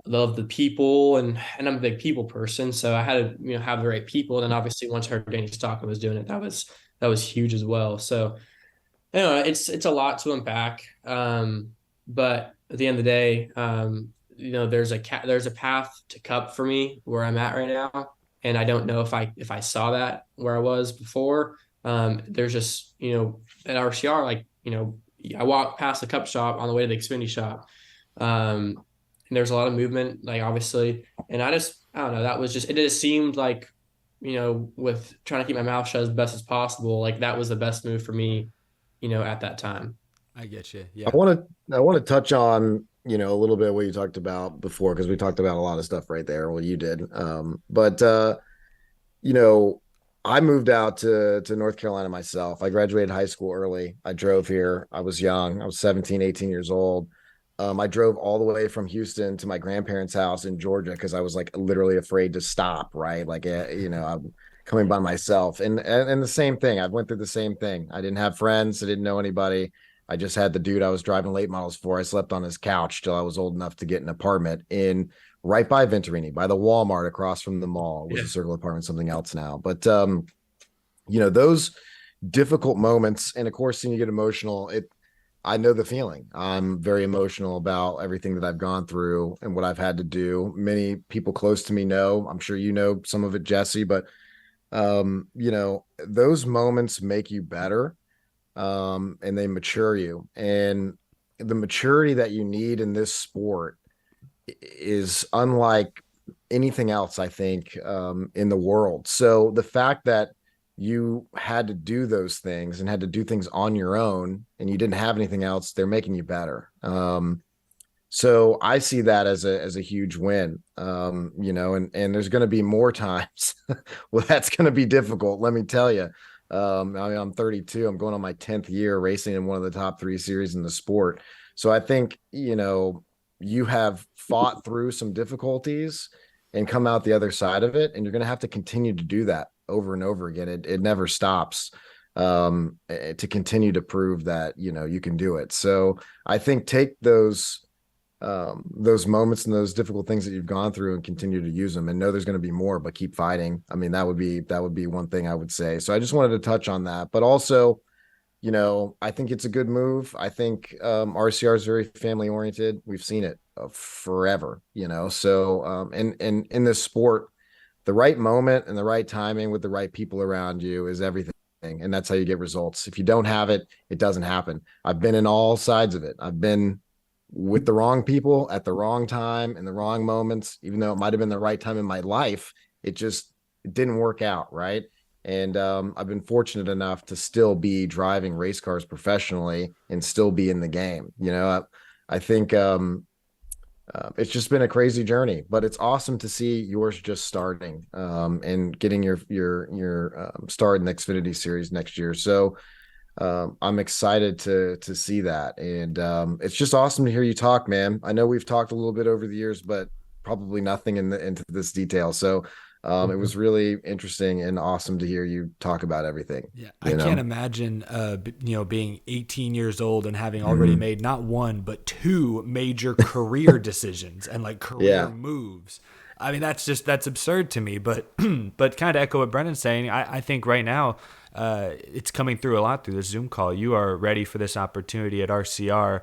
I love the people, and I'm a big people person, so I had to have the right people. And then obviously once I heard Danny Stockman was doing it, that was huge as well. So it's a lot to unpack, but at the end of the day, there's a path to Cup for me where I'm at right now, and I don't know if I saw that where I was before. There's just at RCR, like I walked past the Cup shop on the way to the Xfinity shop, and there's a lot of movement, like obviously, and I don't know, it just seemed like with trying to keep my mouth shut as best as possible, like that was the best move for me at that time. I get you. Yeah. I want to touch on, a little bit what you talked about before, because we talked about a lot of stuff right there. Well, you did. But I moved out to North Carolina myself. I graduated high school early. I drove here. I was young. I was 17, 18 years old. I drove all the way from Houston to my grandparents' house in Georgia because I was like literally afraid to stop, right? Like, I'm coming by myself. And the same thing. I went through the same thing. I didn't have friends. I didn't know anybody. I just had the dude I was driving late models for. I slept on his couch till I was old enough to get an apartment right by Venturini, by the Walmart across from the mall. It was a Circle apartment, something else now. But, those difficult moments, and of course, when you get emotional, I know the feeling. I'm very emotional about everything that I've gone through and what I've had to do. Many people close to me know. I'm sure you know some of it, Jesse, but those moments make you better, and they mature you. And the maturity that you need in this sport is unlike anything else, I think, in the world. So the fact that you had to do those things and had to do things on your own, and you didn't have anything else, they're making you better. So I see that as a huge win, and there's going to be more times. Well, that's going to be difficult. Let me tell you. I'm 32. I'm going on my 10th year racing in one of the top 3 series in the sport. So I think, you have fought through some difficulties and come out the other side of it. And you're going to have to continue to do that over and over again. It never stops, to continue to prove that, you can do it. So I think take those moments and those difficult things that you've gone through and continue to use them, and know there's going to be more, but keep fighting. I mean, that would be one thing I would say. So I just wanted to touch on that, but also, I think it's a good move. I think RCR is very family oriented. We've seen it forever, so and in this sport, the right moment and the right timing with the right people around you is everything. And that's how you get results. If you don't have it, it doesn't happen. I've been in all sides of it. I've been with the wrong people at the wrong time in the wrong moments, even though it might've been the right time in my life. It didn't work out. Right. And I've been fortunate enough to still be driving race cars professionally and still be in the game. I think It's just been a crazy journey, but it's awesome to see yours just starting and getting your start in the Xfinity series next year. So I'm excited to see that, and it's just awesome to hear you talk, man. I know we've talked a little bit over the years, but probably nothing into this detail. So it was really interesting and awesome to hear you talk about everything. Yeah, I can't imagine, being 18 years old and having already made not one but two major career decisions and like career moves. I mean, that's absurd to me. But but kind of echo what Brennan's saying. I think right now it's coming through a lot through this Zoom call. You are ready for this opportunity at RCR.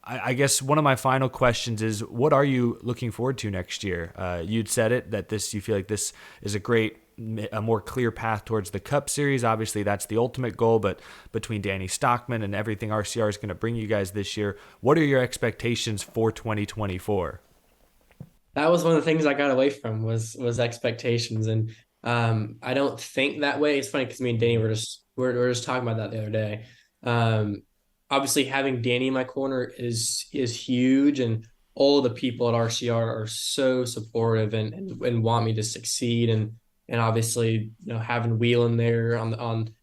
I guess one of my final questions is, what are you looking forward to next year? You'd said it, that you feel like this is a more clear path towards the Cup Series. Obviously, that's the ultimate goal, but between Danny Stockman and everything RCR is going to bring you guys this year, what are your expectations for 2024? That was one of the things I got away from was expectations, and I don't think that way. It's funny because me and Danny were just talking about that the other day. Obviously, having Danny in my corner is huge, and all of the people at RCR are so supportive and want me to succeed, and obviously, having Wheel in there on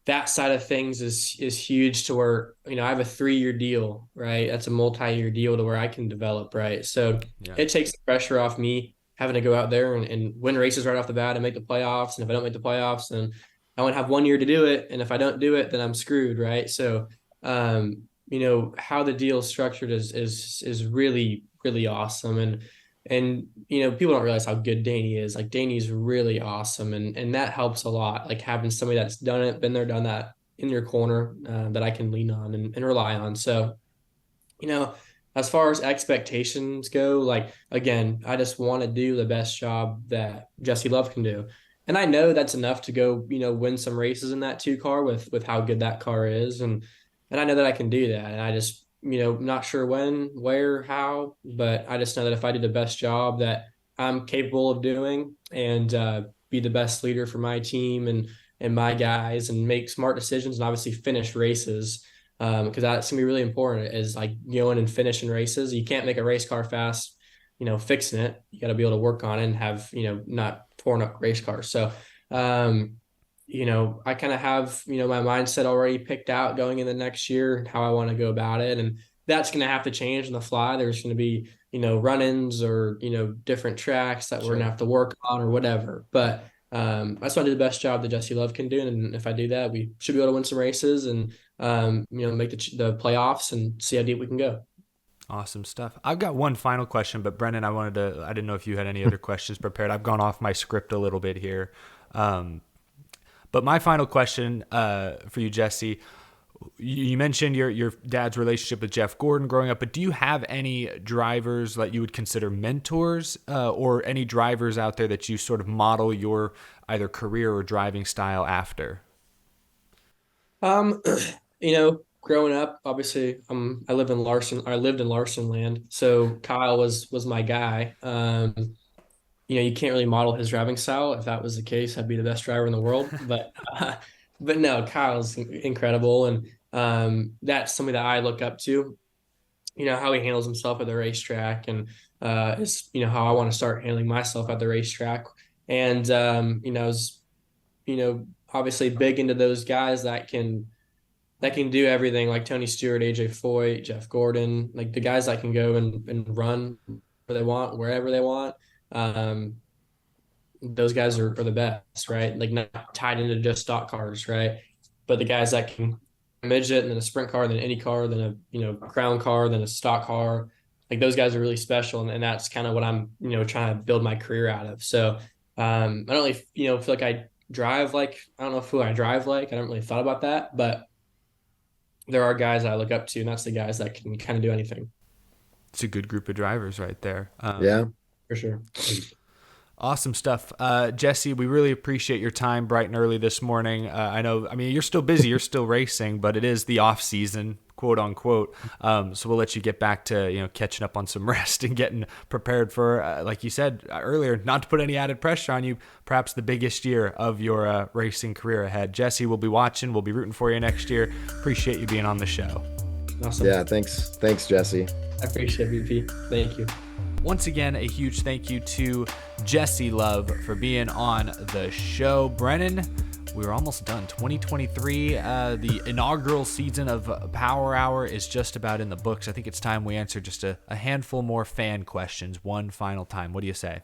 that side of things is huge, to where, I have a 3-year deal, right? That's a multi-year deal to where I can develop, right? So it takes the pressure off me having to go out there and win races right off the bat and make the playoffs. And if I don't make the playoffs, then I won't have 1 year to do it. And if I don't do it, then I'm screwed, right? So, how the deal is structured is really, really awesome. And people don't realize how good Danny is. Like, Danny's really awesome, and that helps a lot. Like, having somebody that's done it, been there, done that in your corner, that I can lean on and rely on. So, as far as expectations go, like, again, I just want to do the best job that Jesse Love can do. And I know that's enough to go, win some races in that 2 car with how good that car is. And I know that I can do that. And I just, not sure when, where, how, but I just know that if I do the best job that I'm capable of doing, and be the best leader for my team and my guys, and make smart decisions, and obviously finish races, because that's gonna be really important, is like going and finishing races. You can't make a race car fast, fixing it. You got to be able to work on it and have, not torn up race cars. So, I kind of have, my mindset already picked out going in the next year, how I want to go about it. And that's going to have to change on the fly. There's going to be, run-ins or, different tracks that we're going to have to work on or whatever. But I just want to do the best job that Jesse Love can do. And if I do that, we should be able to win some races and, make the playoffs and see how deep we can go. Awesome stuff. I've got one final question, but Brennan, I didn't know if you had any other questions prepared. I've gone off my script a little bit here. But my final question for you, Jesse, you mentioned your dad's relationship with Jeff Gordon growing up, but do you have any drivers that you would consider mentors, or any drivers out there that you sort of model your either career or driving style after? Growing up, obviously, I lived in Larson land. So Kyle was my guy. You can't really model his driving style. If that was the case, I'd be the best driver in the world. But no, Kyle's incredible, and that's something that I look up to. How he handles himself at the racetrack, and is how I want to start handling myself at the racetrack. And is obviously big into those guys that can do everything, like Tony Stewart, AJ Foyt, Jeff Gordon, like the guys that can go and run where they want, wherever they want. Those guys are the best, right? Like, not tied into just stock cars, right? But the guys that can midget, and then a sprint car, then an Indy car, then a crown car, then a stock car, like those guys are really special, and that's kind of what I'm trying to build my career out of. So I don't really feel like I drive like, I don't know who I drive like. I haven't really thought about that, but there are guys I look up to, and that's the guys that can kind of do anything. It's a good group of drivers right there. Yeah. For sure. Awesome stuff. Jesse, we really appreciate your time bright and early this morning. You're still busy, you're still racing, but it is the off season, quote unquote. So we'll let you get back to, catching up on some rest and getting prepared for, like you said earlier, not to put any added pressure on you, perhaps the biggest year of your racing career ahead. Jesse, we'll be watching. We'll be rooting for you next year. Appreciate you being on the show. Awesome. Yeah, thanks, Jesse. I appreciate it, VP. Thank you. Once again, a huge thank you to Jesse Love for being on the show. Brennan, we're almost done. 2023, the inaugural season of Power Hour is just about in the books. I think it's time we answer just a handful more fan questions one final time. What do you say?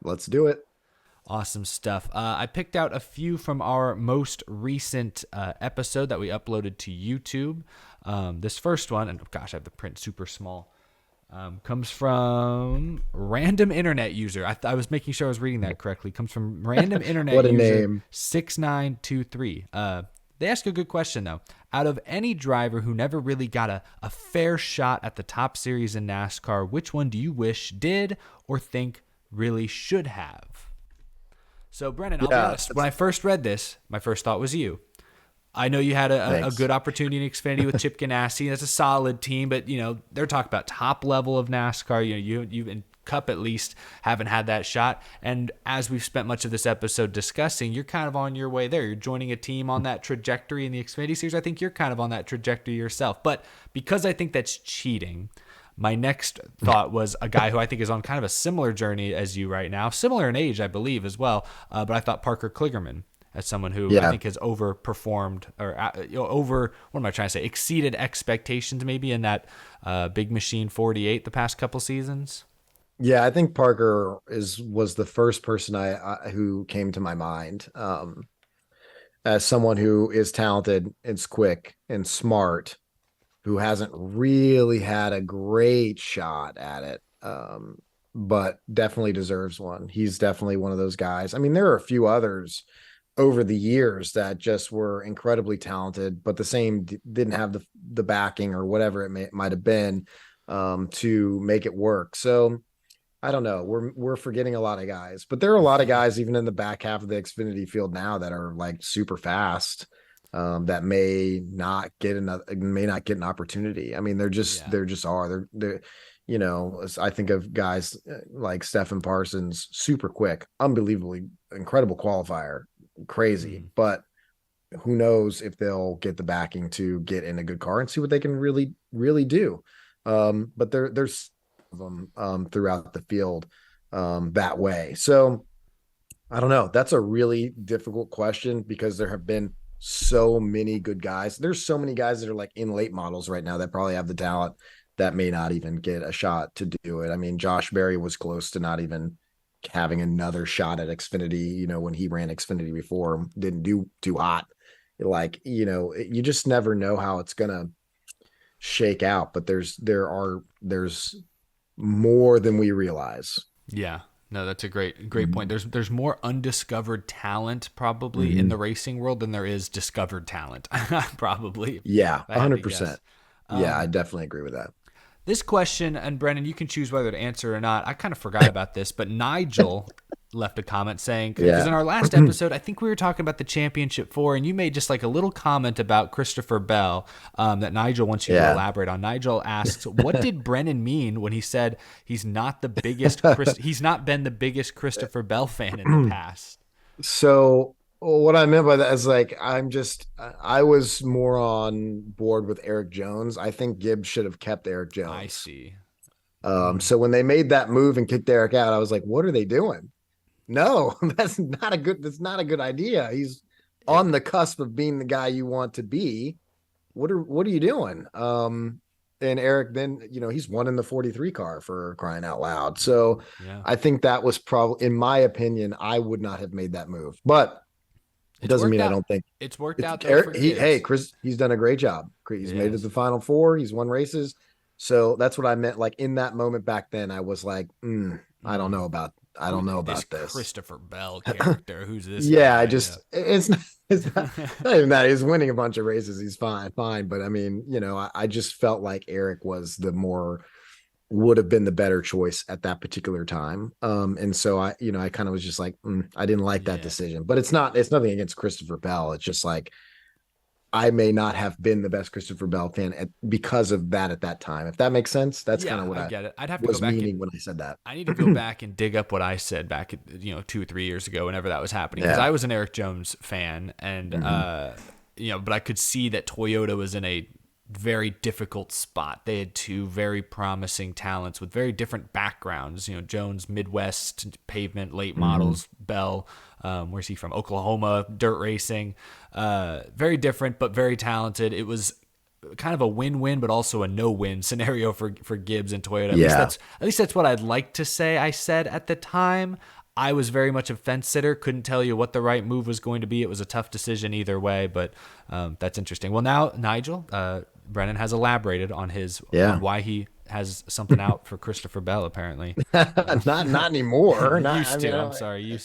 Let's do it. Awesome stuff. I picked out a few from our most recent episode that we uploaded to YouTube. This first one, and gosh, I have the print super small, comes from random internet user. I was making sure I was reading that correctly. Comes from random internet what a user name. 6923. They ask a good question, though. Out of any driver who never really got a fair shot at the top series in NASCAR, which one do you wish did or think really should have? So, Brennan, I'll be honest. When I first read this, my first thought was you. I know you had a good opportunity in Xfinity with Chip Ganassi. That's a solid team, but they're talking about top level of NASCAR. You in Cup at least haven't had that shot. And as we've spent much of this episode discussing, you're kind of on your way there. You're joining a team on that trajectory in the Xfinity Series. I think you're kind of on that trajectory yourself. But because I think that's cheating, my next thought was a guy who I think is on kind of a similar journey as you right now, similar in age, I believe, as well. But I thought Parker Kligerman as someone who I think has overperformed or exceeded expectations maybe in that Big Machine 48 the past couple seasons. Yeah, I think Parker was the first person who came to my mind as someone who is talented, is quick and smart, who hasn't really had a great shot at it, but definitely deserves one. He's definitely one of those guys. I mean, there are a few others over the years that just were incredibly talented, but the same didn't have the backing or whatever it might have been to make it work. So I don't know. We're forgetting a lot of guys, but there are a lot of guys even in the back half of the Xfinity field now that are like super fast. That may not get an opportunity. I mean, they're I think of guys like Stephen Parsons, super quick, unbelievably incredible qualifier, crazy, but who knows if they'll get the backing to get in a good car and see what they can really, really do. But there's them throughout the field that way. So I don't know. That's a really difficult question because there have been so many good guys. There's so many guys that are like in late models right now that probably have the talent that may not even get a shot to do it. I mean, Josh Berry was close to not even having another shot at Xfinity, when he ran Xfinity before, didn't do too hot. Like, you just never know how it's going to shake out, but there's more than we realize. Yeah. No, that's a great point. There's more undiscovered talent probably in the racing world than there is discovered talent, probably. Yeah, 100%. Yeah, I definitely agree with that. This question, and Brennan, you can choose whether to answer or not. I kind of forgot about this, but Nigel left a comment saying, because in our last episode, I think we were talking about the Championship 4, and you made just like a little comment about Christopher Bell that Nigel wants you to elaborate on. Nigel asks, what did Brennan mean when he said he's not been the biggest Christopher Bell fan in the past? So what I meant by that is like, I was more on board with Eric Jones. I think Gibbs should have kept Eric Jones. I see. So when they made that move and kicked Eric out, I was like, what are they doing? No, that's not a good idea. He's on the cusp of being the guy you want to be. What are you doing? And Eric, then, he's won in the 43 car for crying out loud. So I think that was probably, in my opinion, I would not have made that move, but it doesn't mean I don't think it's worked out. Eric, Chris, he's done a great job. He's made it to the Final Four. He's won races. So that's what I meant. Like in that moment back then, I was like, I don't know about this Christopher Bell character. Who's this? Yeah, it's not even that he's winning a bunch of races. He's fine. But I mean, I just felt like Eric would have been the better choice at that particular time. And so I kind of was just like, I didn't like that decision, but it's nothing against Christopher Bell. It's just like, I may not have been the best Christopher Bell fan because of that at that time. If that makes sense, that's kind of what I get it. I'd have to go back when I said that. I need to go back and dig up what I said back, 2 or 3 years ago, whenever that was happening. Because I was an Eric Jones fan, and but I could see that Toyota was in a very difficult spot. They had two very promising talents with very different backgrounds. Jones, Midwest pavement, late models. Bell, where's he from? Oklahoma, dirt racing. Very different, but very talented. It was kind of a win-win, but also a no-win scenario for Gibbs and Toyota. At least that's what I'd like to say. I said at the time. I was very much a fence sitter. Couldn't tell you what the right move was going to be. It was a tough decision either way, but that's interesting. Well, now Nigel, Brennan has elaborated on on why he has something out for Christopher Bell. Apparently, not anymore. Used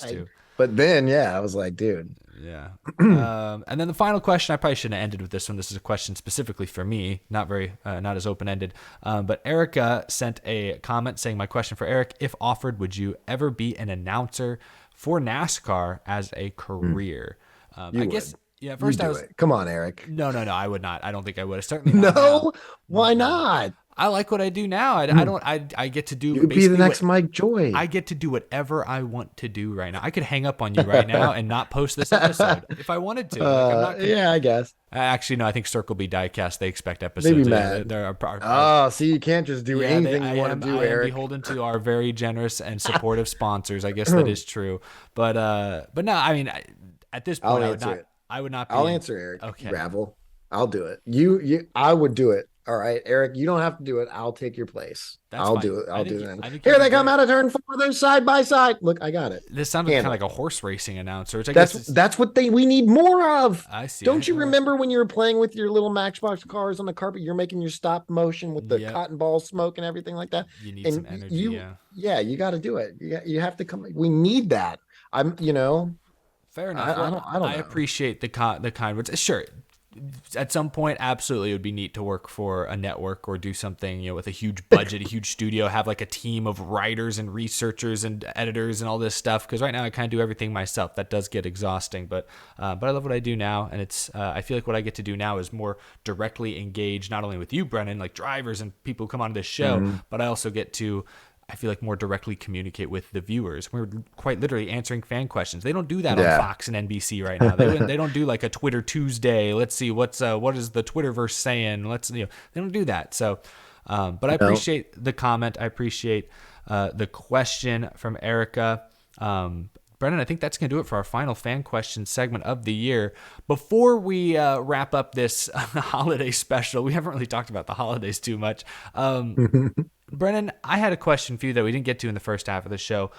to. But then, I was like, dude. Yeah. And then the final question, I probably shouldn't have ended with this one. This is a question specifically for me, not as open-ended. But Erica sent a comment saying, my question for Eric, if offered, would you ever be an announcer for NASCAR as a career? Yeah, first I was. Come on, Eric. No, I would not. I don't think I would. Certainly not. No, why not? I like what I do now. I get to do. You could be the next Mike Joy. I get to do whatever I want to do right now. I could hang up on you right now and not post this episode if I wanted to. I'm not yeah, I guess. Actually, no. I think Circle B Diecast. They expect episodes. Maybe mad. See, you can't just do anything you want to do, Eric. I am beholden to our very generous and supportive sponsors. I guess that is true. But no. I mean, at this point, I would not. I'll answer, Eric. Okay. Gravel. I'll do it. I would do it. All right, Eric, you don't have to do it. I'll take your place. I'll do it. I'll do it. Here they come out of turn 4. They're side by side. Look, I got it. This sounded kind of like a horse racing announcer. That's what we need more of. I see. Don't you remember when you were playing with your little Matchbox cars on the carpet? You're making your stop motion with the cotton ball smoke and everything like that. You need some energy. You got to do it. You have to come. We need that. Fair enough. I appreciate the kind words. Sure. At some point, absolutely, it would be neat to work for a network or do something, with a huge budget, a huge studio, have like a team of writers and researchers and editors and all this stuff. Because right now, I kind of do everything myself. That does get exhausting, but I love what I do now, and it's I feel like what I get to do now is more directly engage not only with you, Brennan, like drivers and people who come on this show, but I also get to. I feel like more directly communicate with the viewers. We're quite literally answering fan questions. They don't do that on Fox and NBC right now. They don't do like a Twitter Tuesday. Let's see what is the Twitterverse saying. They don't do that. So, but I appreciate the comment. I appreciate the question from Erica. Brennan, I think that's going to do it for our final fan question segment of the year. Before we wrap up this holiday special, we haven't really talked about the holidays too much. Brennan, I had a question for you that we didn't get to in the first half of the show,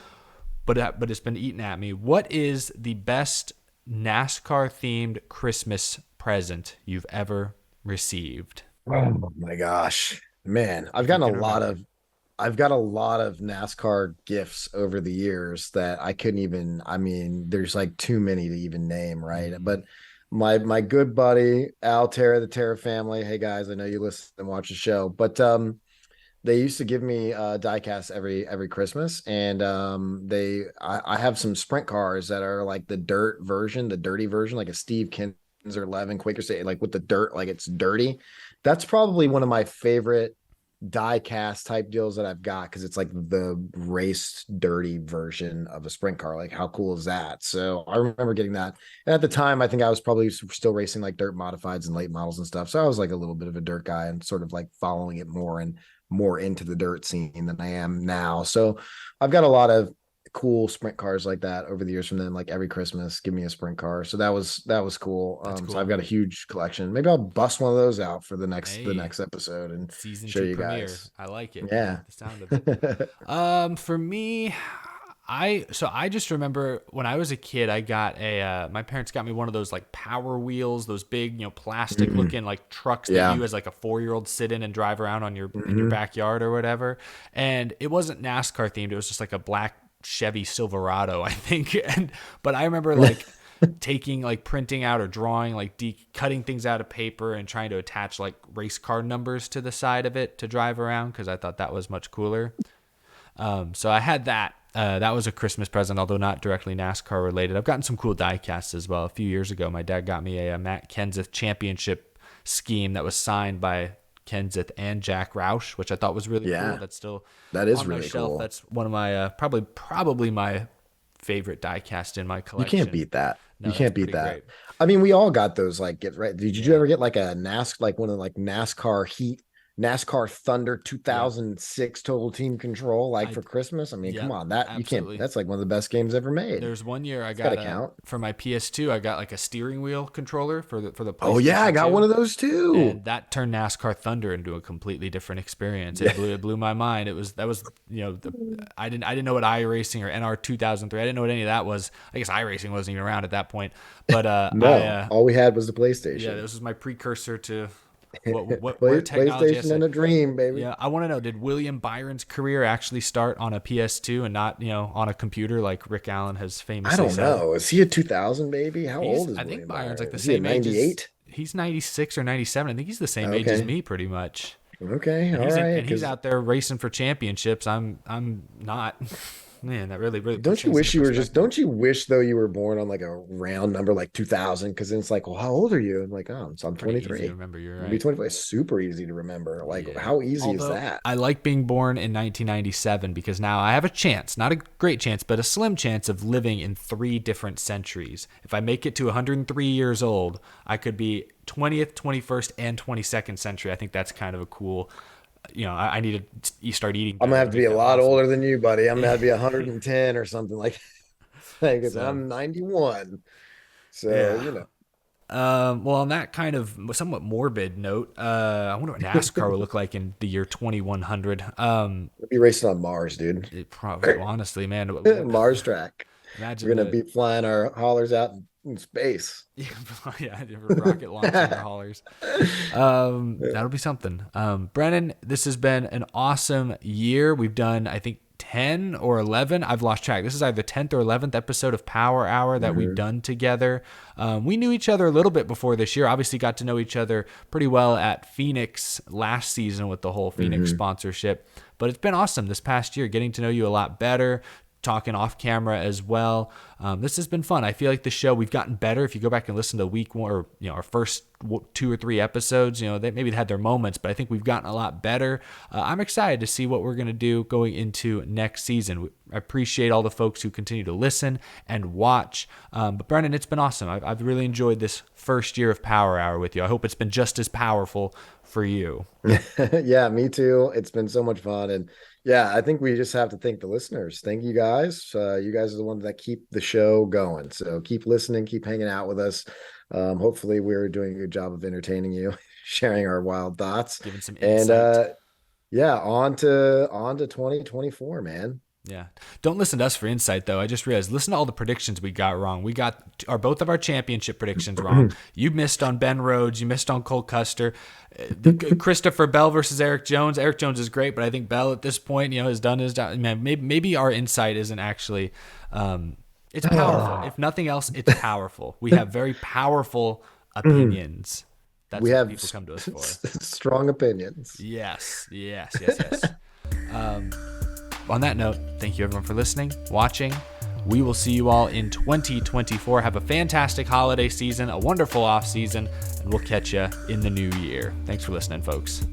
but it's been eaten at me. What is the best NASCAR-themed Christmas present you've ever received? Oh my gosh, man! I've got a lot of NASCAR gifts over the years that I couldn't even. I mean, there's like too many to even name, right? But my good buddy Al Terra, the Terra family. Hey guys, I know you listen and watch the show, but they used to give me diecast every Christmas, and I have some sprint cars that are like the dirty version, like a Steve Kinser 11 Quaker State, like with the dirt, like it's dirty. That's probably one of my favorite diecast type deals that I've got, because it's like the race dirty version of a sprint car. Like, how cool is that? So I remember getting that, and at the time I think I was probably still racing like dirt modifieds and late models and stuff, so I was like a little bit of a dirt guy and sort of like following it more into the dirt scene than I am now. So I've got a lot of cool sprint cars like that over the years from them. Like every Christmas, give me a sprint car. So that was cool. Cool. So I've got a huge collection. Maybe I'll bust one of those out for the next episode and season show 2 you premiere. guys. I like it. Yeah. The sound of it. For me, I just remember when I was a kid, I got my parents got me one of those like Power Wheels, those big, plastic looking like trucks that you as like a 4-year-old sit in and drive around on your in your backyard or whatever. And it wasn't NASCAR themed. It was just like a black Chevy Silverado, I think. But I remember like printing out or drawing, like cutting things out of paper and trying to attach like race car numbers to the side of it to drive around, because I thought that was much cooler. So I had that. That was a Christmas present, although not directly NASCAR related. I've gotten some cool diecasts as well. A few years ago, my dad got me a Matt Kenseth Championship scheme that was signed by Kenseth and Jack Roush, which I thought was really cool. That is on really my shelf. Cool. That's one of my probably my favorite diecast in my collection. You can't beat that. No, you can't beat that. Great. I mean, we all got those. Like, get right. Did you ever get like a like one of like NASCAR Thunder Yeah. 2006 Total Team Control, like for Christmas? I mean, Yeah, come on, that you can't. absolutely. That's like one of the best games ever made. There's one year I It's got gotta count. for my PS2, I got like a steering wheel controller for the Oh yeah, I PlayStation got 2. one of those too. And that turned NASCAR Thunder into a completely different experience. Yeah. It blew my mind. That was I didn't know what iRacing or NR 2003. I didn't know what any of that was. I guess iRacing wasn't even around at that point. But No, all we had was the yeah, PlayStation. this was my precursor to where technology has PlayStation to. and a dream, baby. Yeah, I want to know, did William Byron's career actually start on a PS2 and not, on a computer like Rick Allen has I famously don't said? know. Is he a 2000 baby? How old is I think William Byron's like Byron? the Is he a same age as 98? he's 96 or 97. I think he's the same age as Okay. me pretty much. Okay. And All right. he's Because out there racing for championships. I'm not. Man, that really puts don't you things into wish you were just, perspective. don't you wish though you were born on like a round number like 2000? Because then it's like, well, how old are you? I'm like, oh, so I'm Pretty easy 23. to remember. You're I'll be right. 25. It's super easy to remember. Like, Yeah. how easy is Although that? I like being born in 1997 because now I have a chance, not a great chance, but a slim chance of living in 3 different centuries. If I make it to 103 years old, I could be 20th, 21st, and 22nd century. I think that's kind of a cool. I need to start eating. I'm gonna better have to to be make a that lot possible. older than you, buddy. I'm gonna have to be 110 or something like. Because So I'm 91. So yeah. you know. Well, on that kind of somewhat morbid note, I wonder what NASCAR will look like in the year 2100. We'll be racing on Mars, dude. It probably, honestly, man, Mars track. imagine We're gonna the be flying our haulers out in space. yeah, rocket launching the haulers. That'll be something. Brennan, this has been an awesome year. We've done, I think, 10 or 11. I've lost track. This is either 10th or 11th episode of Power Hour that we've done together. We knew each other a little bit before this year. Obviously got to know each other pretty well at Phoenix last season with the whole Phoenix sponsorship. But it's been awesome this past year, getting to know you a lot better, talking off camera as well. This has been fun. I feel like the show, we've gotten better. If you go back and listen to week 1 or our first 2 or 3 episodes, they maybe had their moments, but I think we've gotten a lot better. I'm excited to see what we're going to do going into next season. I appreciate all the folks who continue to listen and watch. But Brennan, it's been awesome. I've really enjoyed this first year of Power Hour with you. I hope it's been just as powerful for you. Yeah, me too. It's been so much fun. And yeah, I think we just have to thank the listeners. Thank you guys. You guys are the ones that keep the show going. So keep listening, keep hanging out with us. Hopefully we're doing a good job of entertaining you, sharing our wild thoughts. Giving some And insight. yeah, on to 2024, man. Yeah. Don't listen to us for insight, though. I just realized, listen to all the predictions we got wrong. We got both of our championship predictions wrong. You missed on Ben Rhodes. You missed on Cole Custer. Christopher Bell versus Eric Jones. Eric Jones is great, but I think Bell at this point, has done his job. Man, maybe our insight isn't actually. It's powerful. If nothing else, it's powerful. We have very powerful opinions. That's We what have people come to us for. strong opinions. Yes. On that note, thank you everyone for listening, watching. We will see you all in 2024. Have a fantastic holiday season, a wonderful off season, and we'll catch you in the new year. Thanks for listening, folks.